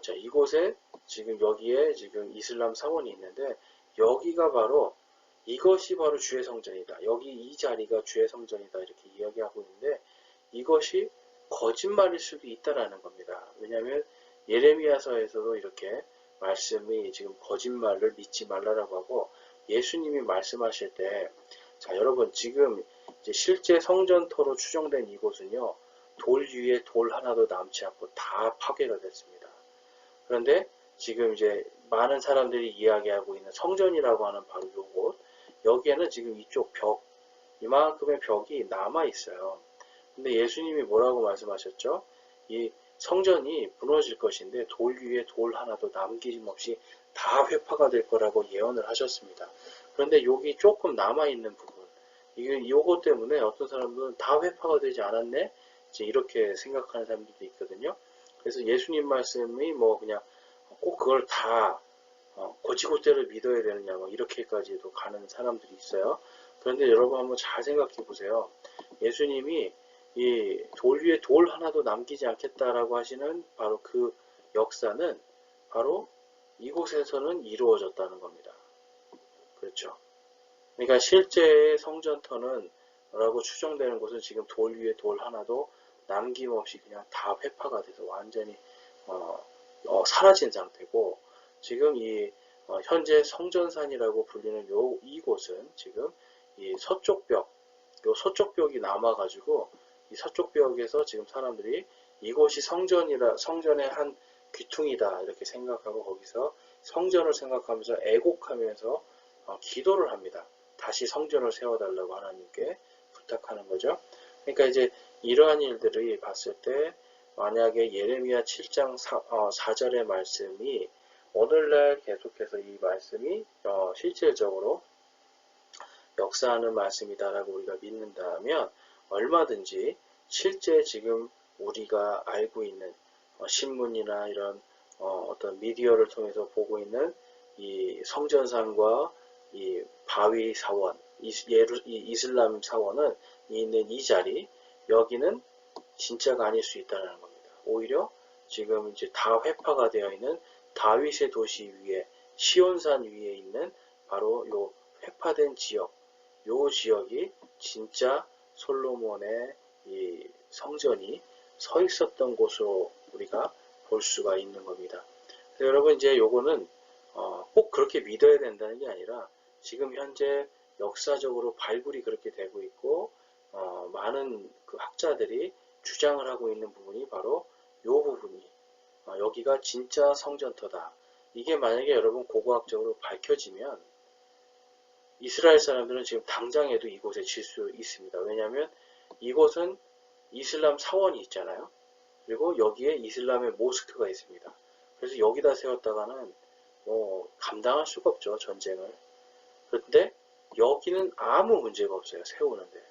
자, 이곳에 지금 여기에 지금 이슬람 사원이 있는데 여기가 바로 이것이 바로 주의 성전이다. 여기 이 자리가 주의 성전이다. 이렇게 이야기하고 있는데 이것이 거짓말일 수도 있다라는 겁니다. 왜냐하면 예레미야서에서도 이렇게 말씀이 지금 거짓말을 믿지 말라라고 하고 예수님이 말씀하실 때, 자, 여러분 지금 이제 실제 성전터로 추정된 이곳은요, 돌 위에 돌 하나도 남지 않고 다 파괴가 됐습니다. 그런데 지금 이제 많은 사람들이 이야기하고 있는 성전이라고 하는 바로 요곳, 여기에는 지금 이쪽 벽, 이만큼의 벽이 남아 있어요. 근데 예수님이 뭐라고 말씀하셨죠? 이 성전이 무너질 것인데 돌 위에 돌 하나도 남김없이 다 회파가 될 거라고 예언을 하셨습니다. 그런데 여기 조금 남아있는 부분, 이거 때문에 어떤 사람들은 다 회파가 되지 않았네? 이제 이렇게 생각하는 사람들도 있거든요. 그래서 예수님 말씀이 뭐 그냥 꼭 그걸 다 고지고대로 믿어야 되느냐, 뭐 이렇게까지도 가는 사람들이 있어요. 그런데 여러분 한번 잘 생각해 보세요. 예수님이 이 돌 위에 돌 하나도 남기지 않겠다라고 하시는 바로 그 역사는 바로 이곳에서는 이루어졌다는 겁니다. 그렇죠. 그러니까 실제의 성전터는 라고 추정되는 곳은 지금 돌 위에 돌 하나도 남김없이 그냥 다 회파가 돼서 완전히 사라진 상태고, 지금 이 현재 성전산이라고 불리는 이곳은 지금 이 서쪽 벽, 요 서쪽 벽이 남아가지고 이 서쪽 벽에서 지금 사람들이 이곳이 성전의 한 귀퉁이다 이렇게 생각하고 거기서 성전을 생각하면서 애곡하면서 기도를 합니다. 다시 성전을 세워달라고 하나님께 부탁하는 거죠. 그러니까 이제 이러한 일들을 봤을 때 만약에 예레미야 7장 4절의 말씀이 오늘날 계속해서 이 말씀이 실질적으로 역사하는 말씀이다라고 우리가 믿는다면 얼마든지 실제 지금 우리가 알고 있는 신문이나 이런 어떤 미디어를 통해서 보고 있는 이 성전산과 이 바위 사원, 이슬람 사원은 있는 이 자리, 여기는 진짜가 아닐 수 있다는 겁니다. 오히려 지금 이제 다 회파가 되어 있는 다윗의 도시 위에, 시온산 위에 있는 바로 요 회파된 지역, 요 지역이 진짜 솔로몬의 이 성전이 서 있었던 곳으로 우리가 볼 수가 있는 겁니다. 여러분 이제 요거는 꼭 그렇게 믿어야 된다는 게 아니라 지금 현재 역사적으로 발굴이 그렇게 되고 있고 많은 그 학자들이 주장을 하고 있는 부분이 바로 요 부분이 여기가 진짜 성전터다. 이게 만약에 여러분 고고학적으로 밝혀지면 이스라엘 사람들은 지금 당장에도 이곳에 질 수 있습니다. 왜냐하면 이곳은 이슬람 사원이 있잖아요. 그리고 여기에 이슬람의 모스크가 있습니다. 그래서 여기다 세웠다가는 뭐 감당할 수가 없죠, 전쟁을. 그런데 여기는 아무 문제가 없어요, 세우는데.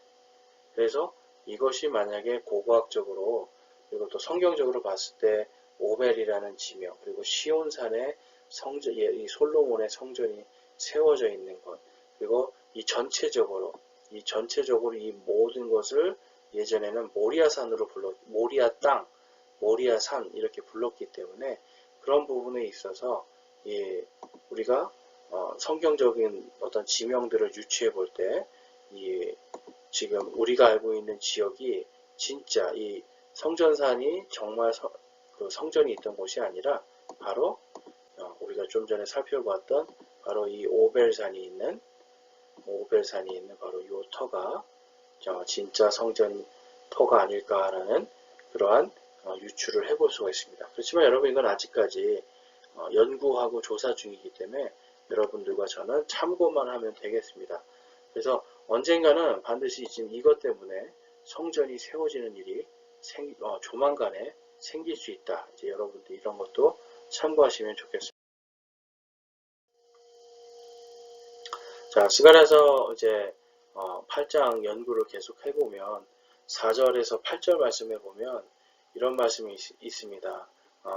그래서 이것이 만약에 고고학적으로 그리고 또 성경적으로 봤을 때 오벨이라는 지명, 그리고 시온산에 성전, 이 솔로몬의 성전이 세워져 있는 것, 그리고 이 전체적으로 이 모든 것을 예전에는 모리아산으로 모리아 땅, 모리아산 이렇게 불렀기 때문에 그런 부분에 있어서 우리가 성경적인 어떤 지명들을 유추해 볼 때, 지금 우리가 알고 있는 지역이 진짜 이 성전산이 정말 그 성전이 있던 곳이 아니라 바로 우리가 좀 전에 살펴봤던 바로 이 오벨산이 있는 바로 이 터가 진짜 성전 터가 아닐까라는 그러한 유추를 해볼 수가 있습니다. 그렇지만 여러분 이건 아직까지 연구하고 조사 중이기 때문에 여러분들과 저는 참고만 하면 되겠습니다. 그래서 언젠가는 반드시 지금 이것 때문에 성전이 세워지는 일이 조만간에 생길 수 있다. 이제 여러분들 이런 것도 참고하시면 좋겠습니다. 자, 스가랴서 이제 8장 연구를 계속 해보면 4절에서 8절 말씀에 보면 이런 말씀이 있습니다.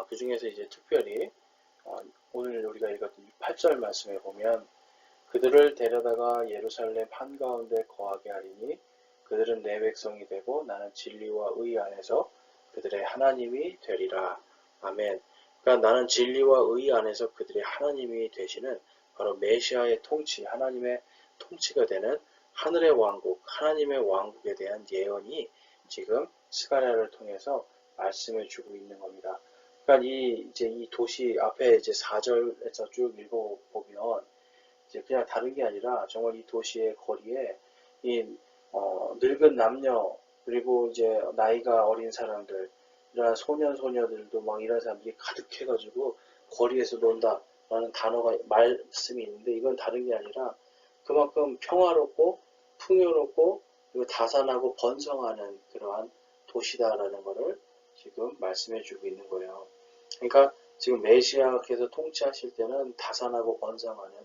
그 중에서 이제 특별히 오늘 우리가 읽었던 8절 말씀에 보면 그들을 데려다가 예루살렘 한가운데 거하게 하리니 그들은 내 백성이 되고 나는 진리와 의 안에서 그들의 하나님이 되리라. 아멘. 그러니까 나는 진리와 의 안에서 그들의 하나님이 되시는 바로 메시아의 통치, 하나님의 통치가 되는 하늘의 왕국, 하나님의 왕국에 대한 예언이 지금 스가랴를 통해서 말씀해 주고 있는 겁니다. 그러니까 이 도시 앞에 이제 4절에서 쭉 읽어보면 이제 그냥 다른 게 아니라 정말 이 도시의 거리에 늙은 남녀 그리고 이제 나이가 어린 사람들 이런 소년들도 막 이런 사람들이 가득해가지고 거리에서 논다라는 단어가 말씀이 있는데 이건 다른 게 아니라 그만큼 평화롭고 풍요롭고 그리고 다산하고 번성하는 그러한 도시다라는 것을 지금 말씀해주고 있는 거예요. 그러니까 지금 메시아께서 통치하실 때는 다산하고 번성하는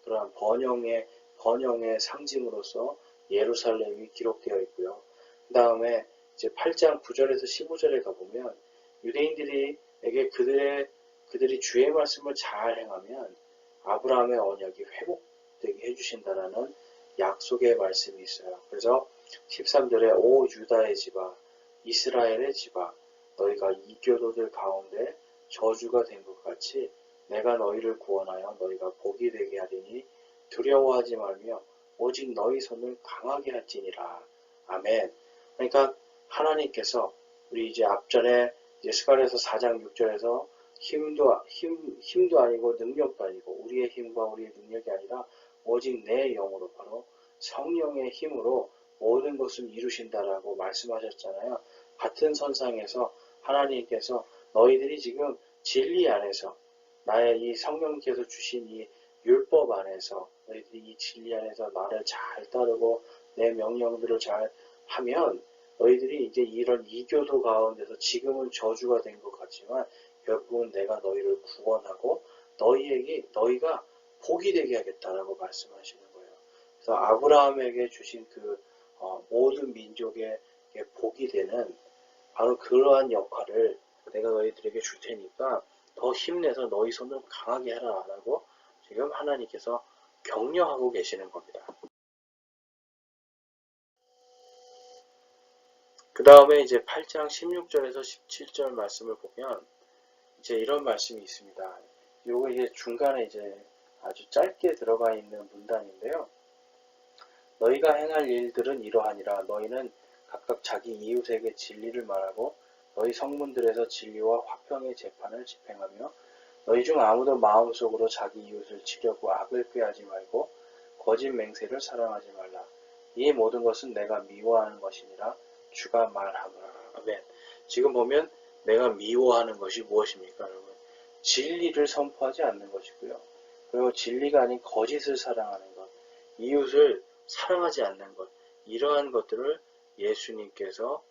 그러한 번영의 상징으로서 예루살렘이 기록되어 있고요. 그 다음에 이제 8장 9절에서 15절에 가보면 유대인들에게 그들이 주의 말씀을 잘 행하면 아브라함의 언약이 회복되게 해주신다라는 약속의 말씀이 있어요. 그래서 13절에 오 유다의 집아 이스라엘의 집아 너희가 이교도들 가운데 저주가 된 것 같이 내가 너희를 구원하여 너희가 복이 되게 하리니 두려워하지 말며 오직 너희 손을 강하게 할지니라. 아멘. 그러니까 하나님께서 우리 이제 앞전에 이제 스가랴서 4장 6절에서 힘도 아니고 능력도 아니고 우리의 힘과 우리의 능력이 아니라 오직 내 영으로 바로 성령의 힘으로 모든 것을 이루신다라고 말씀하셨잖아요. 같은 선상에서 하나님께서 너희들이 지금 진리 안에서 나의 이 성령께서 주신 이 율법 안에서 너희들이 이 진리 안에서 나를 잘 따르고 내 명령들을 잘 하면 너희들이 이제 이런 이교도 가운데서 지금은 저주가 된 것 같지만 결국은 내가 너희를 구원하고 너희가 복이 되게 하겠다라고 말씀하시는 거예요. 그래서 아브라함에게 주신 그 모든 민족의 복이 되는 바로 그러한 역할을 내가 너희들에게 줄 테니까 더 힘내서 너희 손을 강하게 하라 라고 지금 하나님께서 격려하고 계시는 겁니다. 그 다음에 이제 8장 16절에서 17절 말씀을 보면 이제 이런 말씀이 있습니다. 요거 이제 중간에 이제 아주 짧게 들어가 있는 문단인데요. 너희가 행할 일들은 이러하니라. 너희는 각각 자기 이웃에게 진리를 말하고 너희 성문들에서 진리와 화평의 재판을 집행하며 너희 중 아무도 마음속으로 자기 이웃을 치려고 악을 꾀하지 말고 거짓 맹세를 사랑하지 말라. 이 모든 것은 내가 미워하는 것이니라 주가 말하노라. 아멘. 지금 보면 내가 미워하는 것이 무엇입니까, 여러분? 진리를 선포하지 않는 것이고요. 그리고 진리가 아닌 거짓을 사랑하는 것, 이웃을 사랑하지 않는 것, 이러한 것들을 예수님께서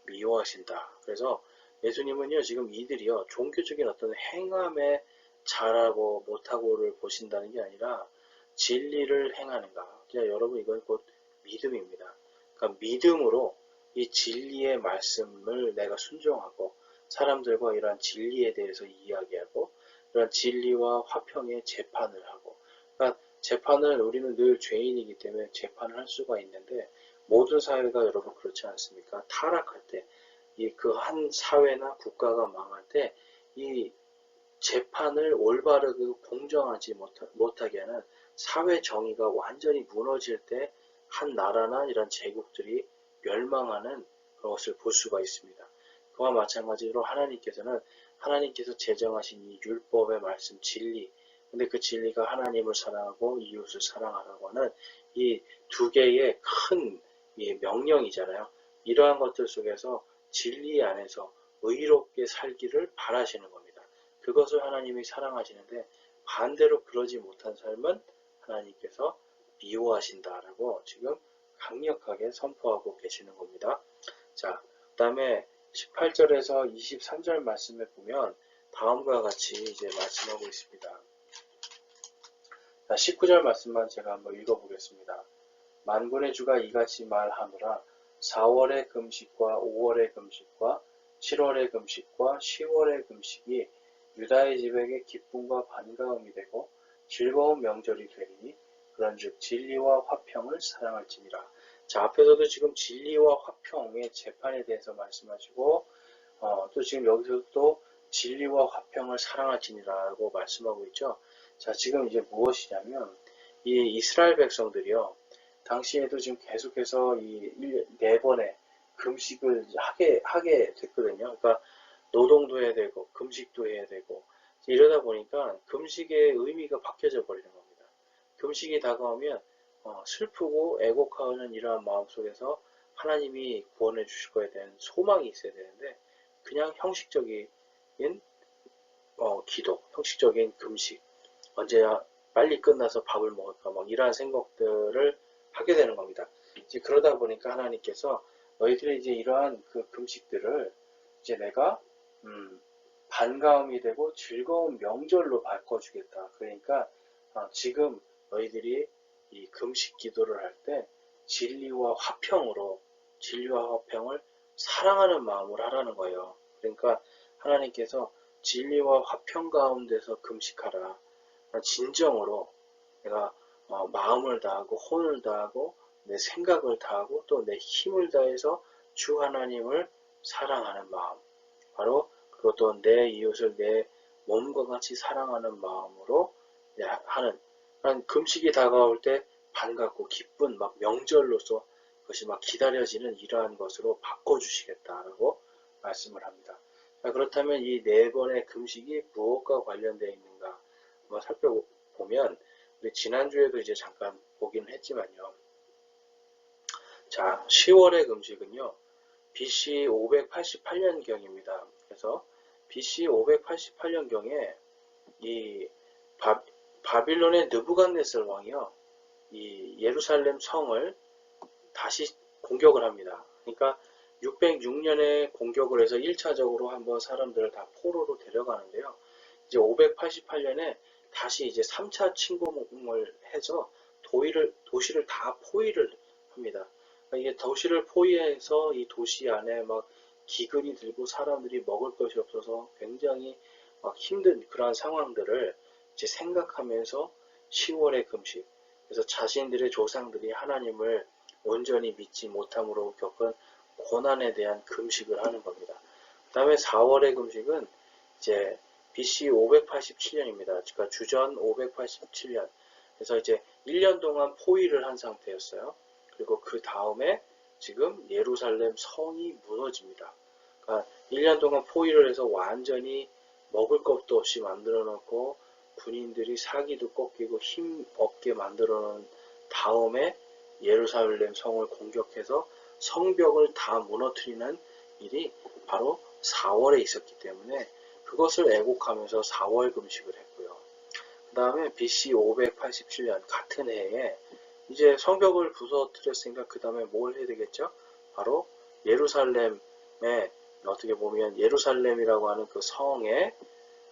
미워하신다. 그래서 예수님은요, 지금 이들이요, 종교적인 어떤 행함에 잘하고 못하고를 보신다는 게 아니라 진리를 행하는가. 그냥 여러분, 이건 곧 믿음입니다. 그러니까 믿음으로 이 진리의 말씀을 내가 순종하고 사람들과 이러한 진리에 대해서 이야기하고 이런 진리와 화평의 재판을 하고 그러니까 재판을 우리는 늘 죄인이기 때문에 재판을 할 수가 있는데 모든 사회가 여러분 그렇지 않습니까? 타락할 때 이 그 한 사회나 국가가 망할 때 이 재판을 올바르고 공정하지 못하게 하는 사회 정의가 완전히 무너질 때 한 나라나 이런 제국들이 멸망하는 것을 볼 수가 있습니다. 그와 마찬가지로 하나님께서 제정하신 이 율법의 말씀 진리, 근데 그 진리가 하나님을 사랑하고 이웃을 사랑하라고 하는 이 두 개의 큰 명령이잖아요. 이러한 것들 속에서 진리 안에서 의롭게 살기를 바라시는 겁니다. 그것을 하나님이 사랑하시는데 반대로 그러지 못한 삶은 하나님께서 미워하신다라고 지금 강력하게 선포하고 계시는 겁니다. 자, 그 다음에 18절에서 23절 말씀에 보면 다음과 같이 이제 말씀하고 있습니다. 자, 19절 말씀만 제가 한번 읽어보겠습니다. 만군의 주가 이같이 말하노라. 4월의 금식과 5월의 금식과 7월의 금식과 10월의 금식이 유다의 집에게 기쁨과 반가움이 되고 즐거운 명절이 되리니 그런즉 진리와 화평을 사랑할지니라. 자, 앞에서도 지금 진리와 화평의 재판에 대해서 말씀하시고 또 지금 여기서 또 진리와 화평을 사랑할지니라고 말씀하고 있죠. 자, 지금 이제 무엇이냐면 이 이스라엘 백성들이요. 당시에도 지금 계속해서 이 4번의 금식을 하게 됐거든요. 그러니까 노동도 해야 되고 금식도 해야 되고 이러다 보니까 금식의 의미가 바뀌어져 버리는 겁니다. 금식이 다가오면 슬프고 애곡하는 이러한 마음 속에서 하나님이 구원해 주실 거에 대한 소망이 있어야 되는데 그냥 형식적인 기도, 형식적인 금식, 언제야 빨리 끝나서 밥을 먹을까 막 이러한 생각들을 하게 되는 겁니다. 이제 그러다 보니까 하나님께서 너희들이 이제 이러한 그 금식들을 이제 내가 반가움이 되고 즐거운 명절로 바꿔주겠다. 그러니까 지금 너희들이 이 금식 기도를 할 때 진리와 화평을 사랑하는 마음으로 하라는 거예요. 그러니까 하나님께서 진리와 화평 가운데서 금식하라. 진정으로 내가 마음을 다하고 혼을 다하고 내 생각을 다하고 또 내 힘을 다해서 주 하나님을 사랑하는 마음, 바로 그것도 내 이웃을 내 몸과 같이 사랑하는 마음으로 하는 금식이 다가올 때 반갑고 기쁜 막 명절로서 그것이 막 기다려지는 이러한 것으로 바꿔주시겠다라고 말씀을 합니다. 자, 그렇다면 이 4번의 금식이 무엇과 관련되어 있는가 한번 살펴보면 우리 지난주에도 이제 잠깐 보긴 했지만요. 자, 10월의 금식은요. BC 588년경입니다. 그래서 BC 588년경에 이 바빌론의 느부갓네살 왕이요. 이 예루살렘 성을 다시 공격을 합니다. 그러니까 606년에 공격을 해서 1차적으로 한번 사람들을 다 포로로 데려가는데요. 이제 588년에 다시 이제 3차 침공을 해서 도시를 다 포위를 합니다. 그러니까 이게 도시를 포위해서 이 도시 안에 막 기근이 들고 사람들이 먹을 것이 없어서 굉장히 막 힘든 그러한 상황들을 이제 생각하면서 10월의 금식, 그래서 자신들의 조상들이 하나님을 온전히 믿지 못함으로 겪은 고난에 대한 금식을 하는 겁니다. 그 다음에 4월의 금식은 이제 BC 587년입니다. 그러니까 주전 587년. 그래서 이제 1년 동안 포위를 한 상태였어요. 그리고 그 다음에 지금 예루살렘 성이 무너집니다. 그러니까 1년 동안 포위를 해서 완전히 먹을 것도 없이 만들어 놓고 군인들이 사기도 꺾이고 힘 없게 만들어 놓은 다음에 예루살렘 성을 공격해서 성벽을 다 무너뜨리는 일이 바로 4월에 있었기 때문에 그것을 애곡하면서 4월 금식을 했고요. 그 다음에 BC 587년 같은 해에 이제 성벽을 부서뜨렸으니까 그 다음에 뭘 해야 되겠죠? 바로 예루살렘에 어떻게 보면 예루살렘이라고 하는 그 성의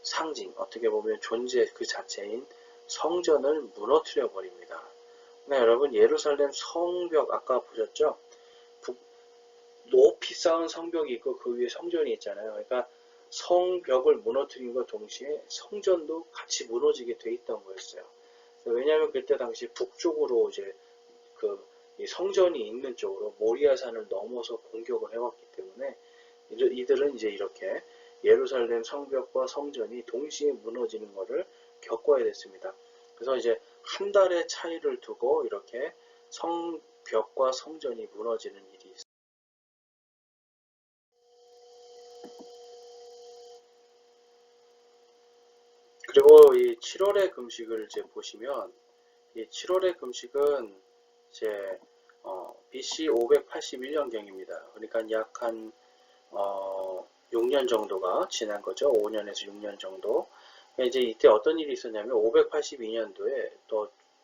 상징, 어떻게 보면 존재 그 자체인 성전을 무너뜨려 버립니다. 네, 여러분 예루살렘 성벽 아까 보셨죠? 높이 쌓은 성벽이 있고 그 위에 성전이 있잖아요. 그러니까 성벽을 무너뜨린과 동시에 성전도 같이 무너지게 돼 있던 거였어요. 왜냐하면 그때 당시 북쪽으로 이제 이 성전이 있는 쪽으로 모리아산을 넘어서 공격을 해왔기 때문에 이들은 이제 이렇게 예루살렘 성벽과 성전이 동시에 무너지는 것을 겪어야 됐습니다. 그래서 이제 한 달의 차이를 두고 이렇게 성벽과 성전이 무너지는 일이 있습니다. 그리고 이 7월의 금식을 이제 보시면 이 7월의 금식은 이제 BC 581년경입니다. 그러니까 약 한 6년 정도가 지난 거죠. 5년에서 6년 정도. 이제 이때 어떤 일이 있었냐면 582년도에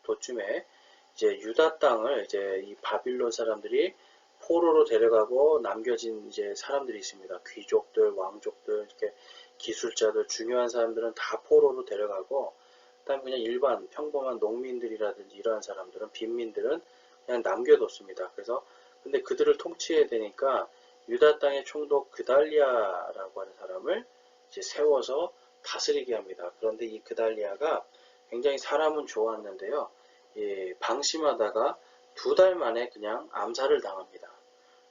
도쯤에 이제 유다 땅을 이제 이 바빌론 사람들이 포로로 데려가고 남겨진 이제 사람들이 있습니다. 귀족들, 왕족들, 이렇게 기술자들, 중요한 사람들은 다 포로로 데려가고, 그다음 그냥 일반 평범한 농민들이라든지 이러한 사람들은 빈민들은 그냥 남겨뒀습니다. 그래서 근데 그들을 통치해야 되니까 유다 땅의 총독 그달리아라고 하는 사람을 이제 세워서 다스리게 합니다. 그런데 이 그달리아가 굉장히 사람은 좋았는데요. 방심하다가 2달 만에 그냥 암살을 당합니다.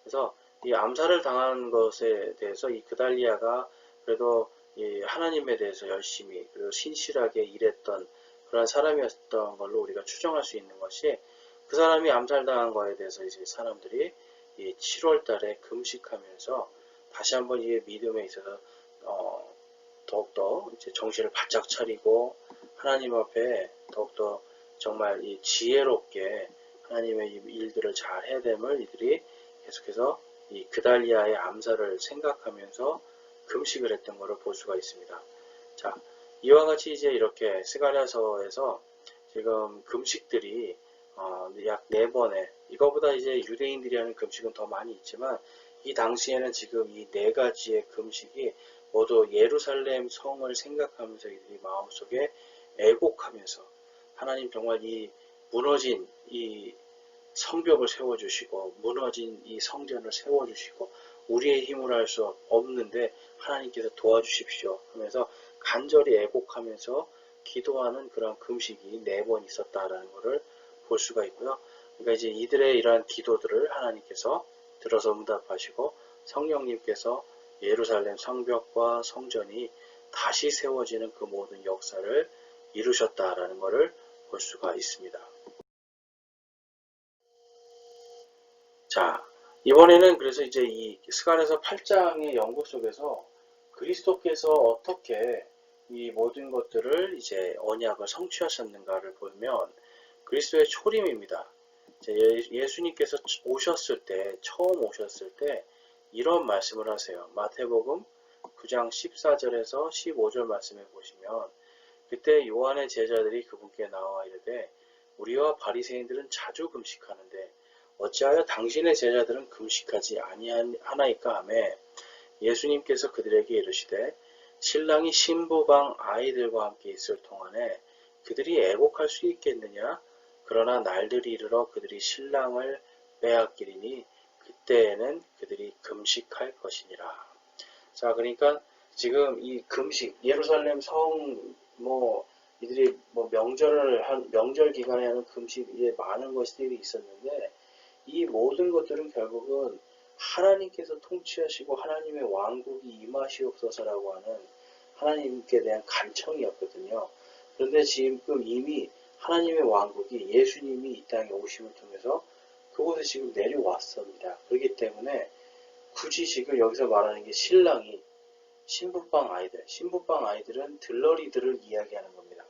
그래서 이 암살을 당한 것에 대해서 이 그달리아가 그래도 이 하나님에 대해서 열심히 그리고 신실하게 일했던 그런 사람이었던 걸로 우리가 추정할 수 있는 것이, 그 사람이 암살당한 거에 대해서 이제 사람들이 이 7월 달에 금식하면서 다시 한번 이 믿음에 있어서 더욱더 이제 정신을 바짝 차리고 하나님 앞에 더욱더 정말 이 지혜롭게 하나님의 이 일들을 잘 해야 됨을 이들이 계속해서 이 그달리아의 암살을 생각하면서 금식을 했던 것을 볼 수가 있습니다. 자, 이와 같이 이제 이렇게 스가랴서에서 지금 금식들이 약 4번의, 이거보다 이제 유대인들이 하는 금식은 더 많이 있지만 이 당시에는 지금 이 4가지의 금식이 모두 예루살렘 성을 생각하면서 이들이 마음속에 애곡하면서 하나님 정말 이 무너진 이 성벽을 세워주시고 무너진 이 성전을 세워주시고 우리의 힘으로 할 수 없는데 하나님께서 도와주십시오 하면서 간절히 애곡하면서 기도하는 그런 금식이 4번 있었다라는 것을 볼 수가 있고요. 그러니까 이제 이들의 이러한 기도들을 하나님께서 들어서 응답하시고 성령님께서 예루살렘 성벽과 성전이 다시 세워지는 그 모든 역사를 이루셨다라는 것을 볼 수가 있습니다. 자, 이번에는 그래서 이제 이 스가랴서 8장의 연구 속에서 그리스도께서 어떻게 이 모든 것들을 이제 언약을 성취하셨는가를 보면 그리스도의 초림입니다. 예수님께서 오셨을 때, 처음 오셨을 때 이런 말씀을 하세요. 마태복음 9장 14절에서 15절 말씀에 보시면 그때 요한의 제자들이 그분께 나와 이르되 우리와 바리새인들은 자주 금식하는데 어찌하여 당신의 제자들은 금식하지 아니하나이까 하매 예수님께서 그들에게 이르시되 신랑이 신부방 아이들과 함께 있을 동안에 그들이 애곡할 수 있겠느냐? 그러나 날들이 이르러 그들이 신랑을 빼앗기리니 그때에는 그들이 금식할 것이니라. 자, 그러니까 지금 이 금식, 예루살렘 이들이 명절 기간에 하는 금식에 많은 것들이 있었는데 이 모든 것들은 결국은 하나님께서 통치하시고 하나님의 왕국이 임하시옵소서라고 하는 하나님께 대한 간청이었거든요. 그런데 지금 이미 하나님의 왕국이 예수님이 이 땅에 오심을 통해서 그곳에 지금 내려왔습니다. 그렇기 때문에 굳이 지금 여기서 말하는 게 신랑이 신부방 아이들은 들러리들을 이야기하는 겁니다.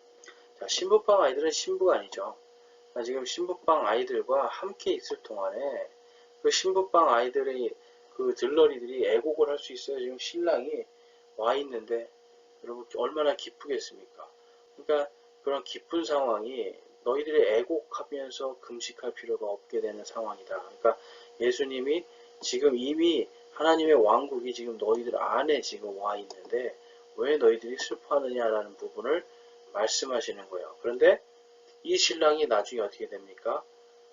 자, 신부방 아이들은 신부가 아니죠. 지금 신부방 아이들과 함께 있을 동안에 그 신부방 아이들의 그 들러리들이 애곡을 할 수 있어요. 지금 신랑이 와 있는데 여러분 얼마나 기쁘겠습니까? 그러니까 그런 기쁜 상황이 너희들이 애곡하면서 금식할 필요가 없게 되는 상황이다. 그러니까 예수님이 지금 이미 하나님의 왕국이 지금 너희들 안에 지금 와 있는데 왜 너희들이 슬퍼하느냐라는 부분을 말씀하시는 거예요. 그런데 이 신랑이 나중에 어떻게 됩니까?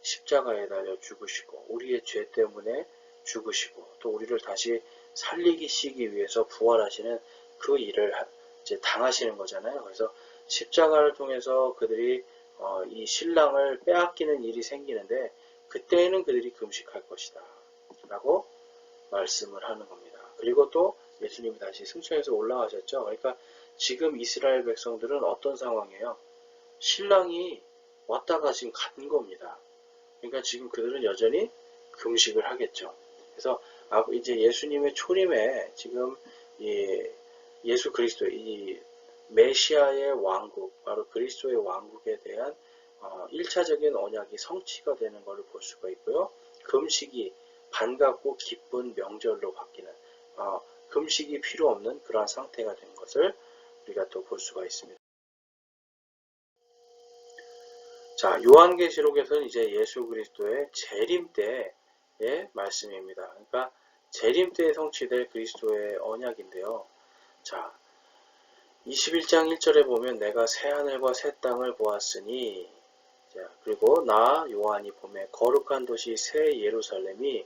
십자가에 달려 죽으시고 우리의 죄 때문에 죽으시고 또 우리를 다시 살리시기 위해서 부활하시는 그 일을 이제 당하시는 거잖아요. 그래서 십자가를 통해서 그들이 이 신랑을 빼앗기는 일이 생기는데 그때에는 그들이 금식할 것이다 라고 말씀을 하는 겁니다. 그리고 또 예수님이 다시 승천해서 올라가셨죠. 그러니까 지금 이스라엘 백성들은 어떤 상황이에요? 신랑이 왔다가 지금 간 겁니다. 그러니까 지금 그들은 여전히 금식을 하겠죠. 그래서 이제 예수님의 초림에 지금 이 예수 그리스도 이 메시아의 왕국, 바로 그리스도의 왕국에 대한 1차적인 언약이 성취가 되는 것을 볼 수가 있고요. 금식이 반갑고 기쁜 명절로 바뀌는 금식이 필요 없는 그러한 상태가 된 것을 우리가 또 볼 수가 있습니다. 자, 요한계시록에서는 이제 예수 그리스도의 재림 때의 말씀입니다. 그러니까 재림 때에 성취될 그리스도의 언약인데요. 자, 21장 1절에 보면 내가 새 하늘과 새 땅을 보았으니, 자, 그리고 나 요한이 보매 거룩한 도시 새 예루살렘이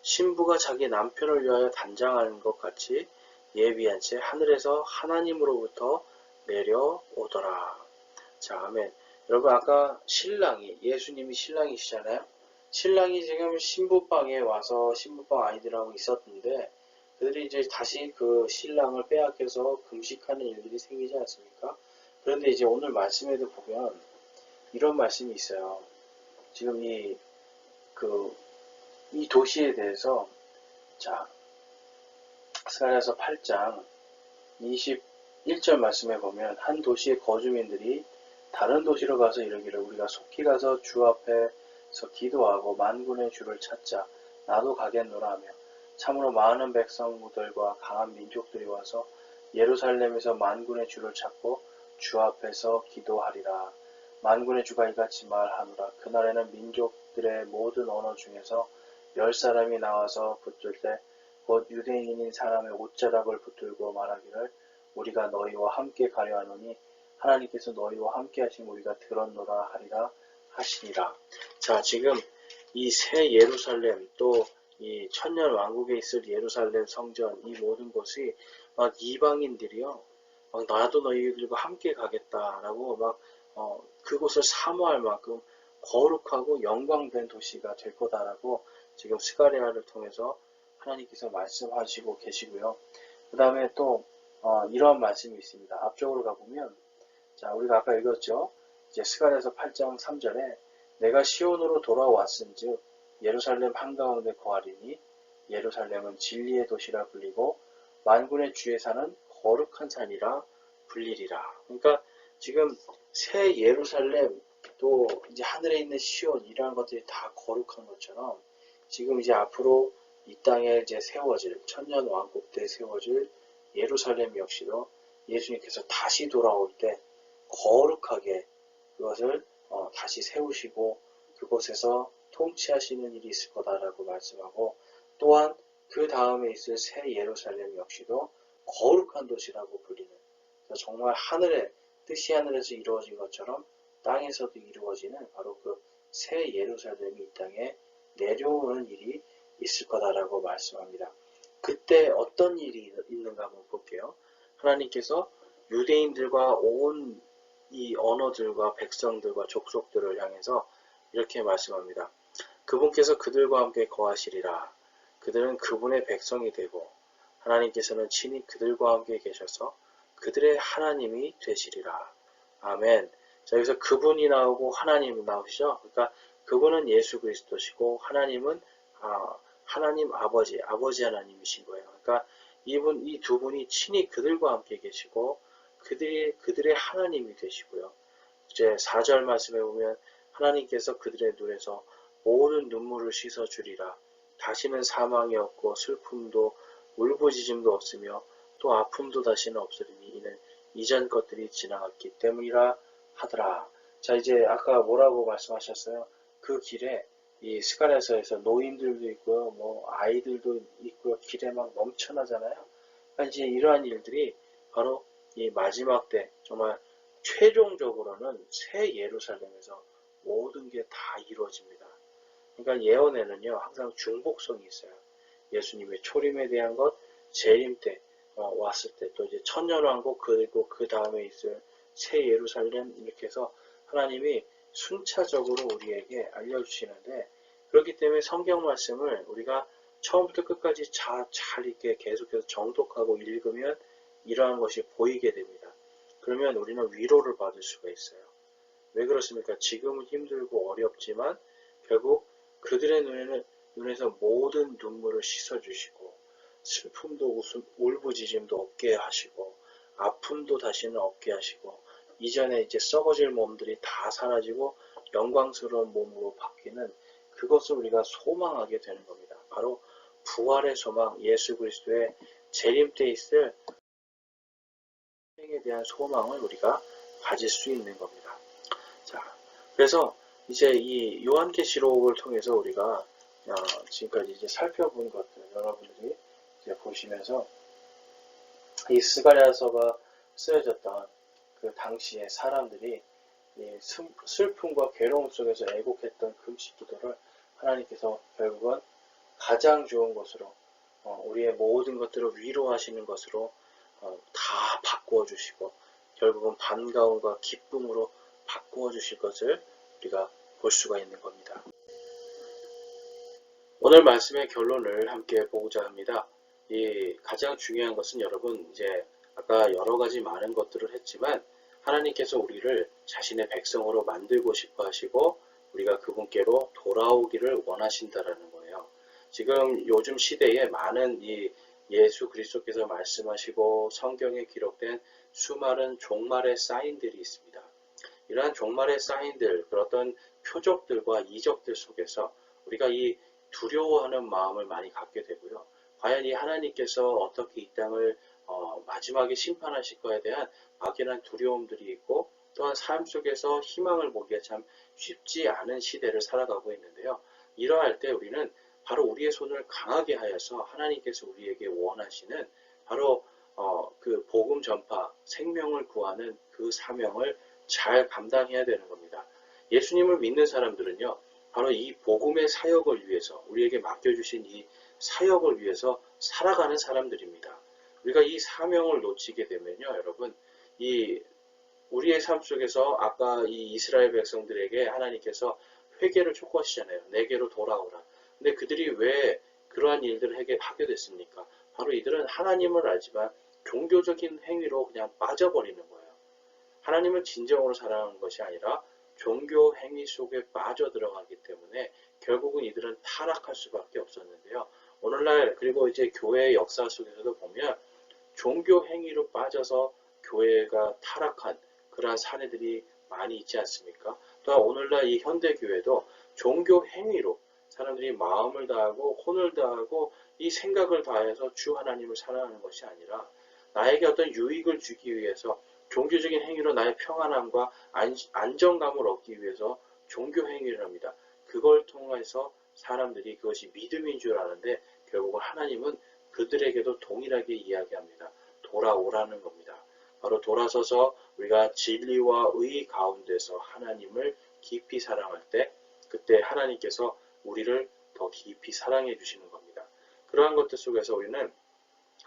신부가 자기 남편을 위하여 단장하는 것 같이 예비한 채 하늘에서 하나님으로부터 내려오더라. 자, 아멘. 여러분 아까 신랑이 예수님이 신랑이시잖아요. 신랑이 지금 신부방에 와서 신부방 아이들하고 있었는데 그들이 이제 다시 그 신랑을 빼앗겨서 금식하는 일들이 생기지 않습니까? 그런데 이제 오늘 말씀에도 보면 이런 말씀이 있어요. 지금 이 도시에 대해서 자 스가랴서 8장 21절 말씀에 보면 한 도시의 거주민들이 다른 도시로 가서 이르기를 우리가 속히 가서 주 앞에서 기도하고 만군의 주를 찾자 나도 가겠노라 하며 참으로 많은 백성들과 강한 민족들이 와서 예루살렘에서 만군의 주를 찾고 주 앞에서 기도하리라. 만군의 주가 이같이 말하노라. 그날에는 민족들의 모든 언어 중에서 10사람이 나와서 붙들 때 곧 유대인인 사람의 옷자락을 붙들고 말하기를 우리가 너희와 함께 가려 하노니 하나님께서 너희와 함께 하신 우리가 들었노라 하리라 하시니라. 자, 지금 이 새 예루살렘 또 이 천년 왕국에 있을 예루살렘 성전 이 모든 곳이 막 이방인들이요. 막 나도 너희들과 함께 가겠다라고 막 그곳을 사모할 만큼 거룩하고 영광된 도시가 될 거다라고 지금 스가랴를 통해서 하나님께서 말씀하시고 계시고요. 그 다음에 또 이러한 말씀이 있습니다. 앞쪽으로 가보면 자, 우리가 아까 읽었죠. 이제 스가랴서 8장 3절에 내가 시온으로 돌아왔은즉 예루살렘 한가운데 거하리니 예루살렘은 진리의 도시라 불리고 만군의 주에 사는 거룩한 산이라 불리리라. 그러니까 지금 새 예루살렘 또 이제 하늘에 있는 시온이라는 것들이 다 거룩한 것처럼 지금 이제 앞으로 이 땅에 이제 세워질 천년 왕국 때 세워질 예루살렘 역시도 예수님께서 다시 돌아올 때 거룩하게 그것을 다시 세우시고 그곳에서 통치하시는 일이 있을 거다라고 말씀하고 또한 그 다음에 있을 새 예루살렘 역시도 거룩한 도시라고 불리는 정말 하늘의 뜻이 하늘에서 이루어진 것처럼 땅에서도 이루어지는 바로 그 새 예루살렘이 이 땅에 내려오는 일이 있을 거다라고 말씀합니다. 그때 어떤 일이 있는가 한번 볼게요. 하나님께서 유대인들과 온 이 언어들과 백성들과 족속들을 향해서 이렇게 말씀합니다. 그분께서 그들과 함께 거하시리라. 그들은 그분의 백성이 되고 하나님께서는 친히 그들과 함께 계셔서 그들의 하나님이 되시리라. 아멘. 자, 여기서 그분이 나오고 하나님이 나오시죠. 그러니까 그분은 예수 그리스도시고 하나님은 하나님 아버지 하나님이신 거예요. 그러니까 이 두 분이 친히 그들과 함께 계시고 그들의 하나님이 되시고요. 이제 4절 말씀에 보면 하나님께서 그들의 눈에서 모든 눈물을 씻어 주리라. 다시는 사망이 없고 슬픔도 울부짖음도 없으며 또 아픔도 다시는 없으리니 이는 이전 것들이 지나갔기 때문이라 하더라. 자, 이제 아까 뭐라고 말씀하셨어요? 그 길에 이 스가랴서에서 노인들도 있고요, 뭐 아이들도 있고요, 길에 막 넘쳐나잖아요. 그러니까 이제 이러한 일들이 바로 이 마지막 때 정말 최종적으로는 새 예루살렘에서 모든 게 다 이루어집니다. 그러니까 예언에는요 항상 중복성이 있어요. 예수님의 초림에 대한 것, 재림 때 왔을 때 또 이제 천년왕국 그리고 그 다음에 있을 새 예루살렘 이렇게 해서 하나님이 순차적으로 우리에게 알려주시는데 그렇기 때문에 성경 말씀을 우리가 처음부터 끝까지 잘 이렇게 계속해서 정독하고 읽으면 이러한 것이 보이게 됩니다. 그러면 우리는 위로를 받을 수가 있어요. 왜 그렇습니까? 지금은 힘들고 어렵지만 결국 그들의 눈에서 모든 눈물을 씻어주시고 슬픔도 웃음, 울부짖음도 없게 하시고 아픔도 다시는 없게 하시고 이전에 이제 썩어질 몸들이 다 사라지고 영광스러운 몸으로 바뀌는 그것을 우리가 소망하게 되는 겁니다. 바로 부활의 소망, 예수 그리스도의 재림 때 있을 생에 대한 소망을 우리가 가질 수 있는 겁니다. 자, 그래서 이제 이 요한계시록을 통해서 우리가 지금까지 이제 살펴본 것들 여러분들이 이제 보시면서 이 스가랴서가 쓰여졌던 그 당시의 사람들이 이 슬픔과 괴로움 속에서 애곡했던 금식 기도를 하나님께서 결국은 가장 좋은 것으로 우리의 모든 것들을 위로하시는 것으로 다 바꾸어 주시고 결국은 반가움과 기쁨으로 바꾸어 주실 것을 우리가 볼 수가 있는 겁니다. 오늘 말씀의 결론을 함께 보고자 합니다. 이 가장 중요한 것은 여러분 이제 아까 여러 가지 많은 것들을 했지만 하나님께서 우리를 자신의 백성으로 만들고 싶어 하시고 우리가 그분께로 돌아오기를 원하신다라는 거예요. 지금 요즘 시대에 많은 이 예수 그리스도께서 말씀하시고 성경에 기록된 수많은 종말의 사인들이 있습니다. 이러한 종말의 사인들, 그런 어떤 표적들과 이적들 속에서 우리가 이 두려워하는 마음을 많이 갖게 되고요. 과연 이 하나님께서 어떻게 이 땅을 마지막에 심판하실 거에 대한 막연한 두려움들이 있고 또한 삶 속에서 희망을 보기가 참 쉽지 않은 시대를 살아가고 있는데요. 이러할 때 우리는 바로 우리의 손을 강하게 하여서 하나님께서 우리에게 원하시는 바로 그 복음 전파, 생명을 구하는 그 사명을 잘 감당해야 되는 겁니다. 예수님을 믿는 사람들은요, 바로 이 복음의 사역을 위해서 우리에게 맡겨주신 이 사역을 위해서 살아가는 사람들입니다. 우리가 이 사명을 놓치게 되면요, 여러분, 이 우리의 삶 속에서 아까 이 이스라엘 백성들에게 하나님께서 회개를 촉구하시잖아요. 내게로 돌아오라. 근데 그들이 왜 그러한 일들을 하게 됐습니까? 바로 이들은 하나님을 알지만 종교적인 행위로 그냥 빠져버리는 거예요. 하나님을 진정으로 사랑하는 것이 아니라 종교 행위 속에 빠져들어가기 때문에 결국은 이들은 타락할 수밖에 없었는데요. 오늘날 그리고 이제 교회의 역사 속에서도 보면 종교 행위로 빠져서 교회가 타락한 그러한 사례들이 많이 있지 않습니까? 또한 오늘날 이 현대교회도 종교 행위로 사람들이 마음을 다하고 혼을 다하고 이 생각을 다해서 주 하나님을 사랑하는 것이 아니라 나에게 어떤 유익을 주기 위해서 종교적인 행위로 나의 평안함과 안정감을 얻기 위해서 종교 행위를 합니다. 그걸 통해서 사람들이 그것이 믿음인 줄 아는데 결국은 하나님은 그들에게도 동일하게 이야기합니다. 돌아오라는 겁니다. 바로 돌아서서 우리가 진리와 의 가운데서 하나님을 깊이 사랑할 때 그때 하나님께서 우리를 더 깊이 사랑해 주시는 겁니다. 그러한 것들 속에서 우리는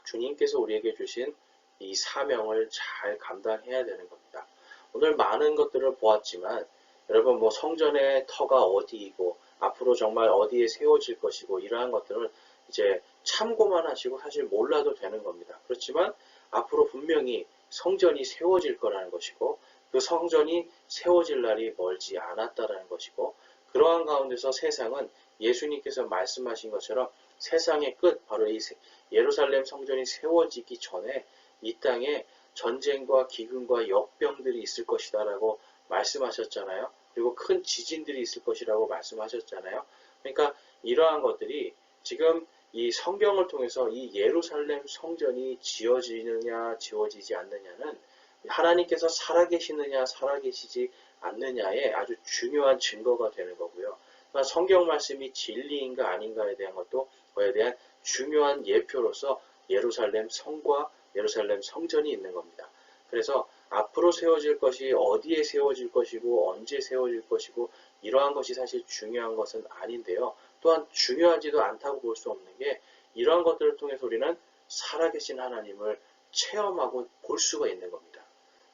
주님께서 우리에게 주신 이 사명을 잘 감당해야 되는 겁니다. 오늘 많은 것들을 보았지만 여러분 뭐 성전의 터가 어디이고 앞으로 정말 어디에 세워질 것이고 이러한 것들은 이제 참고만 하시고 사실 몰라도 되는 겁니다. 그렇지만 앞으로 분명히 성전이 세워질 거라는 것이고 그 성전이 세워질 날이 멀지 않았다라는 것이고 그러한 가운데서 세상은 예수님께서 말씀하신 것처럼 세상의 끝 바로 이 예루살렘 성전이 세워지기 전에 이 땅에 전쟁과 기근과 역병들이 있을 것이다 라고 말씀하셨잖아요. 그리고 큰 지진들이 있을 것이라고 말씀하셨잖아요. 그러니까 이러한 것들이 지금 이 성경을 통해서 이 예루살렘 성전이 지어지느냐 지어지지 않느냐는 하나님께서 살아계시느냐 살아계시지 않느냐의 아주 중요한 증거가 되는 거고요. 그러니까 성경 말씀이 진리인가 아닌가에 대한 것도 그에 대한 중요한 예표로서 예루살렘 성과 예루살렘 성전이 있는 겁니다. 그래서 앞으로 세워질 것이 어디에 세워질 것이고 언제 세워질 것이고 이러한 것이 사실 중요한 것은 아닌데요. 또한 중요하지도 않다고 볼 수 없는 게 이러한 것들을 통해서 우리는 살아계신 하나님을 체험하고 볼 수가 있는 겁니다.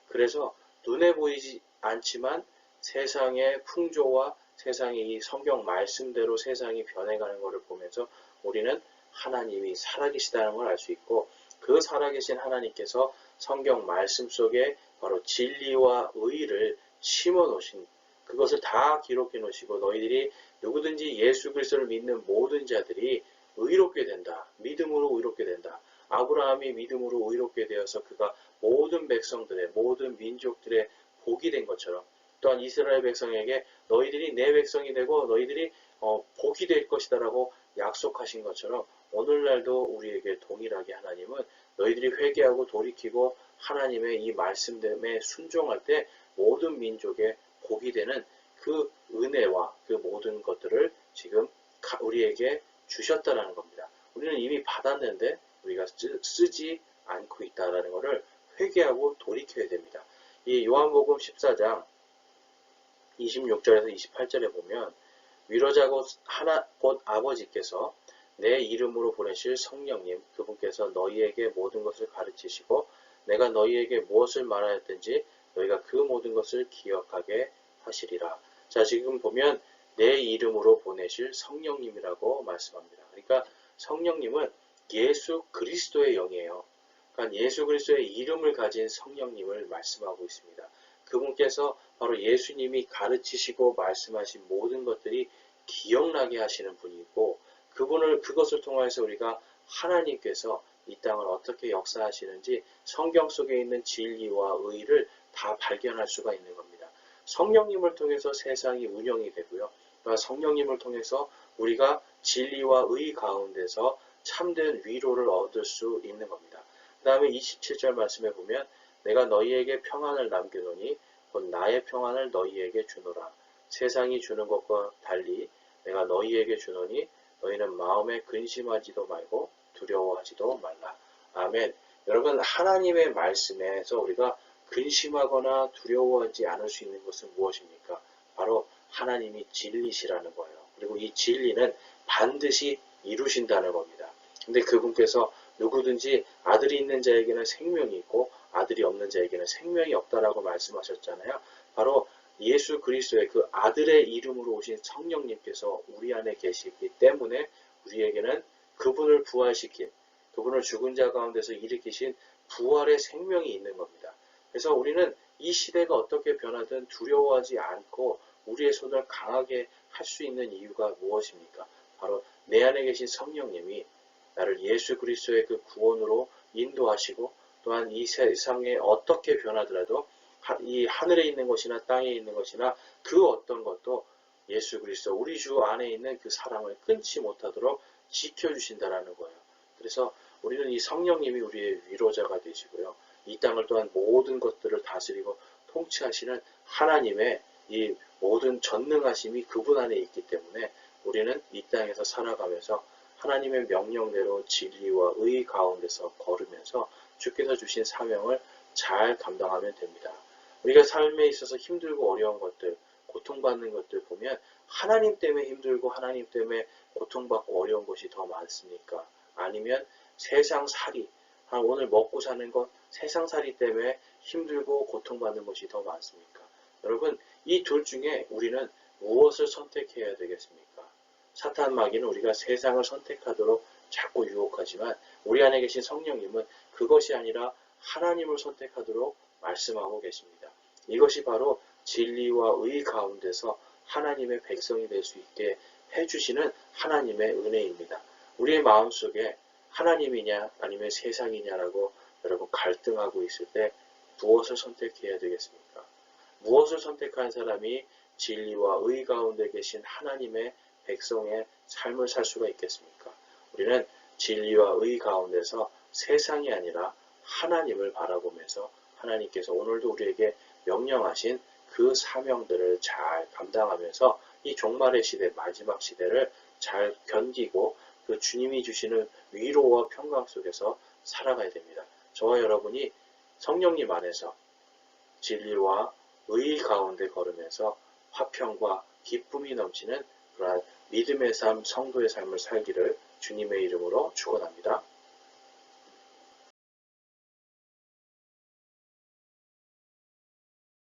그래서 눈에 보이지 않지만 세상의 풍조와 세상이 이 성경 말씀대로 세상이 변해가는 것을 보면서 우리는 하나님이 살아계시다는 걸 알 수 있고, 그 살아계신 하나님께서 성경 말씀 속에 바로 진리와 의를 심어 놓으신, 그것을 다 기록해 놓으시고, 너희들이 누구든지 예수 그리스도를 믿는 모든 자들이 의롭게 된다. 믿음으로 의롭게 된다. 아브라함이 믿음으로 의롭게 되어서 그가 모든 백성들의, 모든 민족들의 복이 된 것처럼, 또한 이스라엘 백성에게 너희들이 내 백성이 되고 너희들이 복이 될 것이다라고 약속하신 것처럼, 오늘날도 우리에게 동일하게 하나님은 너희들이 회개하고 돌이키고 하나님의 이 말씀됨에 순종할 때 모든 민족의 복이 되는 그 은혜와 그 모든 것들을 지금 우리에게 주셨다라는 겁니다. 우리는 이미 받았는데 우리가 쓰지 않고 있다라는 것을 회개하고 돌이켜야 됩니다. 이 요한복음 14장 26절에서 28절에 보면, 위로자 곧 아버지께서 내 이름으로 보내실 성령님, 그분께서 너희에게 모든 것을 가르치시고 내가 너희에게 무엇을 말하였든지 너희가 그 모든 것을 기억하게 하시리라. 자, 지금 보면 내 이름으로 보내실 성령님이라고 말씀합니다. 그러니까 성령님은 예수 그리스도의 영이에요. 그러니까 예수 그리스도의 이름을 가진 성령님을 말씀하고 있습니다. 그분께서 바로 예수님이 가르치시고 말씀하신 모든 것들이 기억나게 하시는 분이고, 그것을 통해서 우리가 하나님께서 이 땅을 어떻게 역사하시는지 성경 속에 있는 진리와 의를 다 발견할 수가 있는 겁니다. 성령님을 통해서 세상이 운영이 되고요. 그러니까 성령님을 통해서 우리가 진리와 의 가운데서 참된 위로를 얻을 수 있는 겁니다. 그 다음에 27절 말씀에 보면, 내가 너희에게 평안을 남겨놓으니 곧 나의 평안을 너희에게 주노라. 세상이 주는 것과 달리 내가 너희에게 주노니 너희는 마음에 근심하지도 말고 두려워하지도 말라. 아멘. 여러분, 하나님의 말씀에서 우리가 근심하거나 두려워하지 않을 수 있는 것은 무엇입니까? 바로 하나님이 진리시라는 거예요. 그리고 이 진리는 반드시 이루신다는 겁니다. 근데 그분께서 누구든지 아들이 있는 자에게는 생명이 있고 아들이 없는 자에게는 생명이 없다라고 말씀하셨잖아요. 바로 예수 그리스도의 그 아들의 이름으로 오신 성령님께서 우리 안에 계시기 때문에 우리에게는 그분을 부활시킨, 그분을 죽은 자 가운데서 일으키신 부활의 생명이 있는 겁니다. 그래서 우리는 이 시대가 어떻게 변하든 두려워하지 않고 우리의 손을 강하게 할 수 있는 이유가 무엇입니까? 바로 내 안에 계신 성령님이 나를 예수 그리스도의 그 구원으로 인도하시고, 또한 이 세상에 어떻게 변하더라도 이 하늘에 있는 것이나 땅에 있는 것이나 그 어떤 것도 예수 그리스도 우리 주 안에 있는 그 사랑을 끊지 못하도록 지켜주신다라는 거예요. 그래서 우리는 이 성령님이 우리의 위로자가 되시고요. 이 땅을 또한 모든 것들을 다스리고 통치하시는 하나님의 이 모든 전능하심이 그분 안에 있기 때문에 우리는 이 땅에서 살아가면서 하나님의 명령대로 진리와 의 가운데서 걸으면서 주께서 주신 사명을 잘 감당하면 됩니다. 우리가 삶에 있어서 힘들고 어려운 것들, 고통받는 것들 보면 하나님 때문에 힘들고 하나님 때문에 고통받고 어려운 것이 더 많습니까? 아니면 세상살이, 오늘 먹고 사는 것, 세상살이 때문에 힘들고 고통받는 것이 더 많습니까? 여러분, 이 둘 중에 우리는 무엇을 선택해야 되겠습니까? 사탄 마귀는 우리가 세상을 선택하도록 자꾸 유혹하지만 우리 안에 계신 성령님은 그것이 아니라 하나님을 선택하도록 말씀하고 계십니다. 이것이 바로 진리와 의 가운데서 하나님의 백성이 될 수 있게 해주시는 하나님의 은혜입니다. 우리의 마음속에 하나님이냐 아니면 세상이냐라고 여러분 갈등하고 있을 때 무엇을 선택해야 되겠습니까? 무엇을 선택한 사람이 진리와 의 가운데 계신 하나님의 백성의 삶을 살 수가 있겠습니까? 우리는 진리와 의 가운데서 세상이 아니라 하나님을 바라보면서 하나님께서 오늘도 우리에게 명령하신 그 사명들을 잘 감당하면서 이 종말의 시대, 마지막 시대를 잘 견디고 그 주님이 주시는 위로와 평강 속에서 살아가야 됩니다. 저와 여러분이 성령님 안에서 진리와 의 가운데 걸으면서 화평과 기쁨이 넘치는 그러한 믿음의 삶, 성도의 삶을 살기를 주님의 이름으로 축원합니다.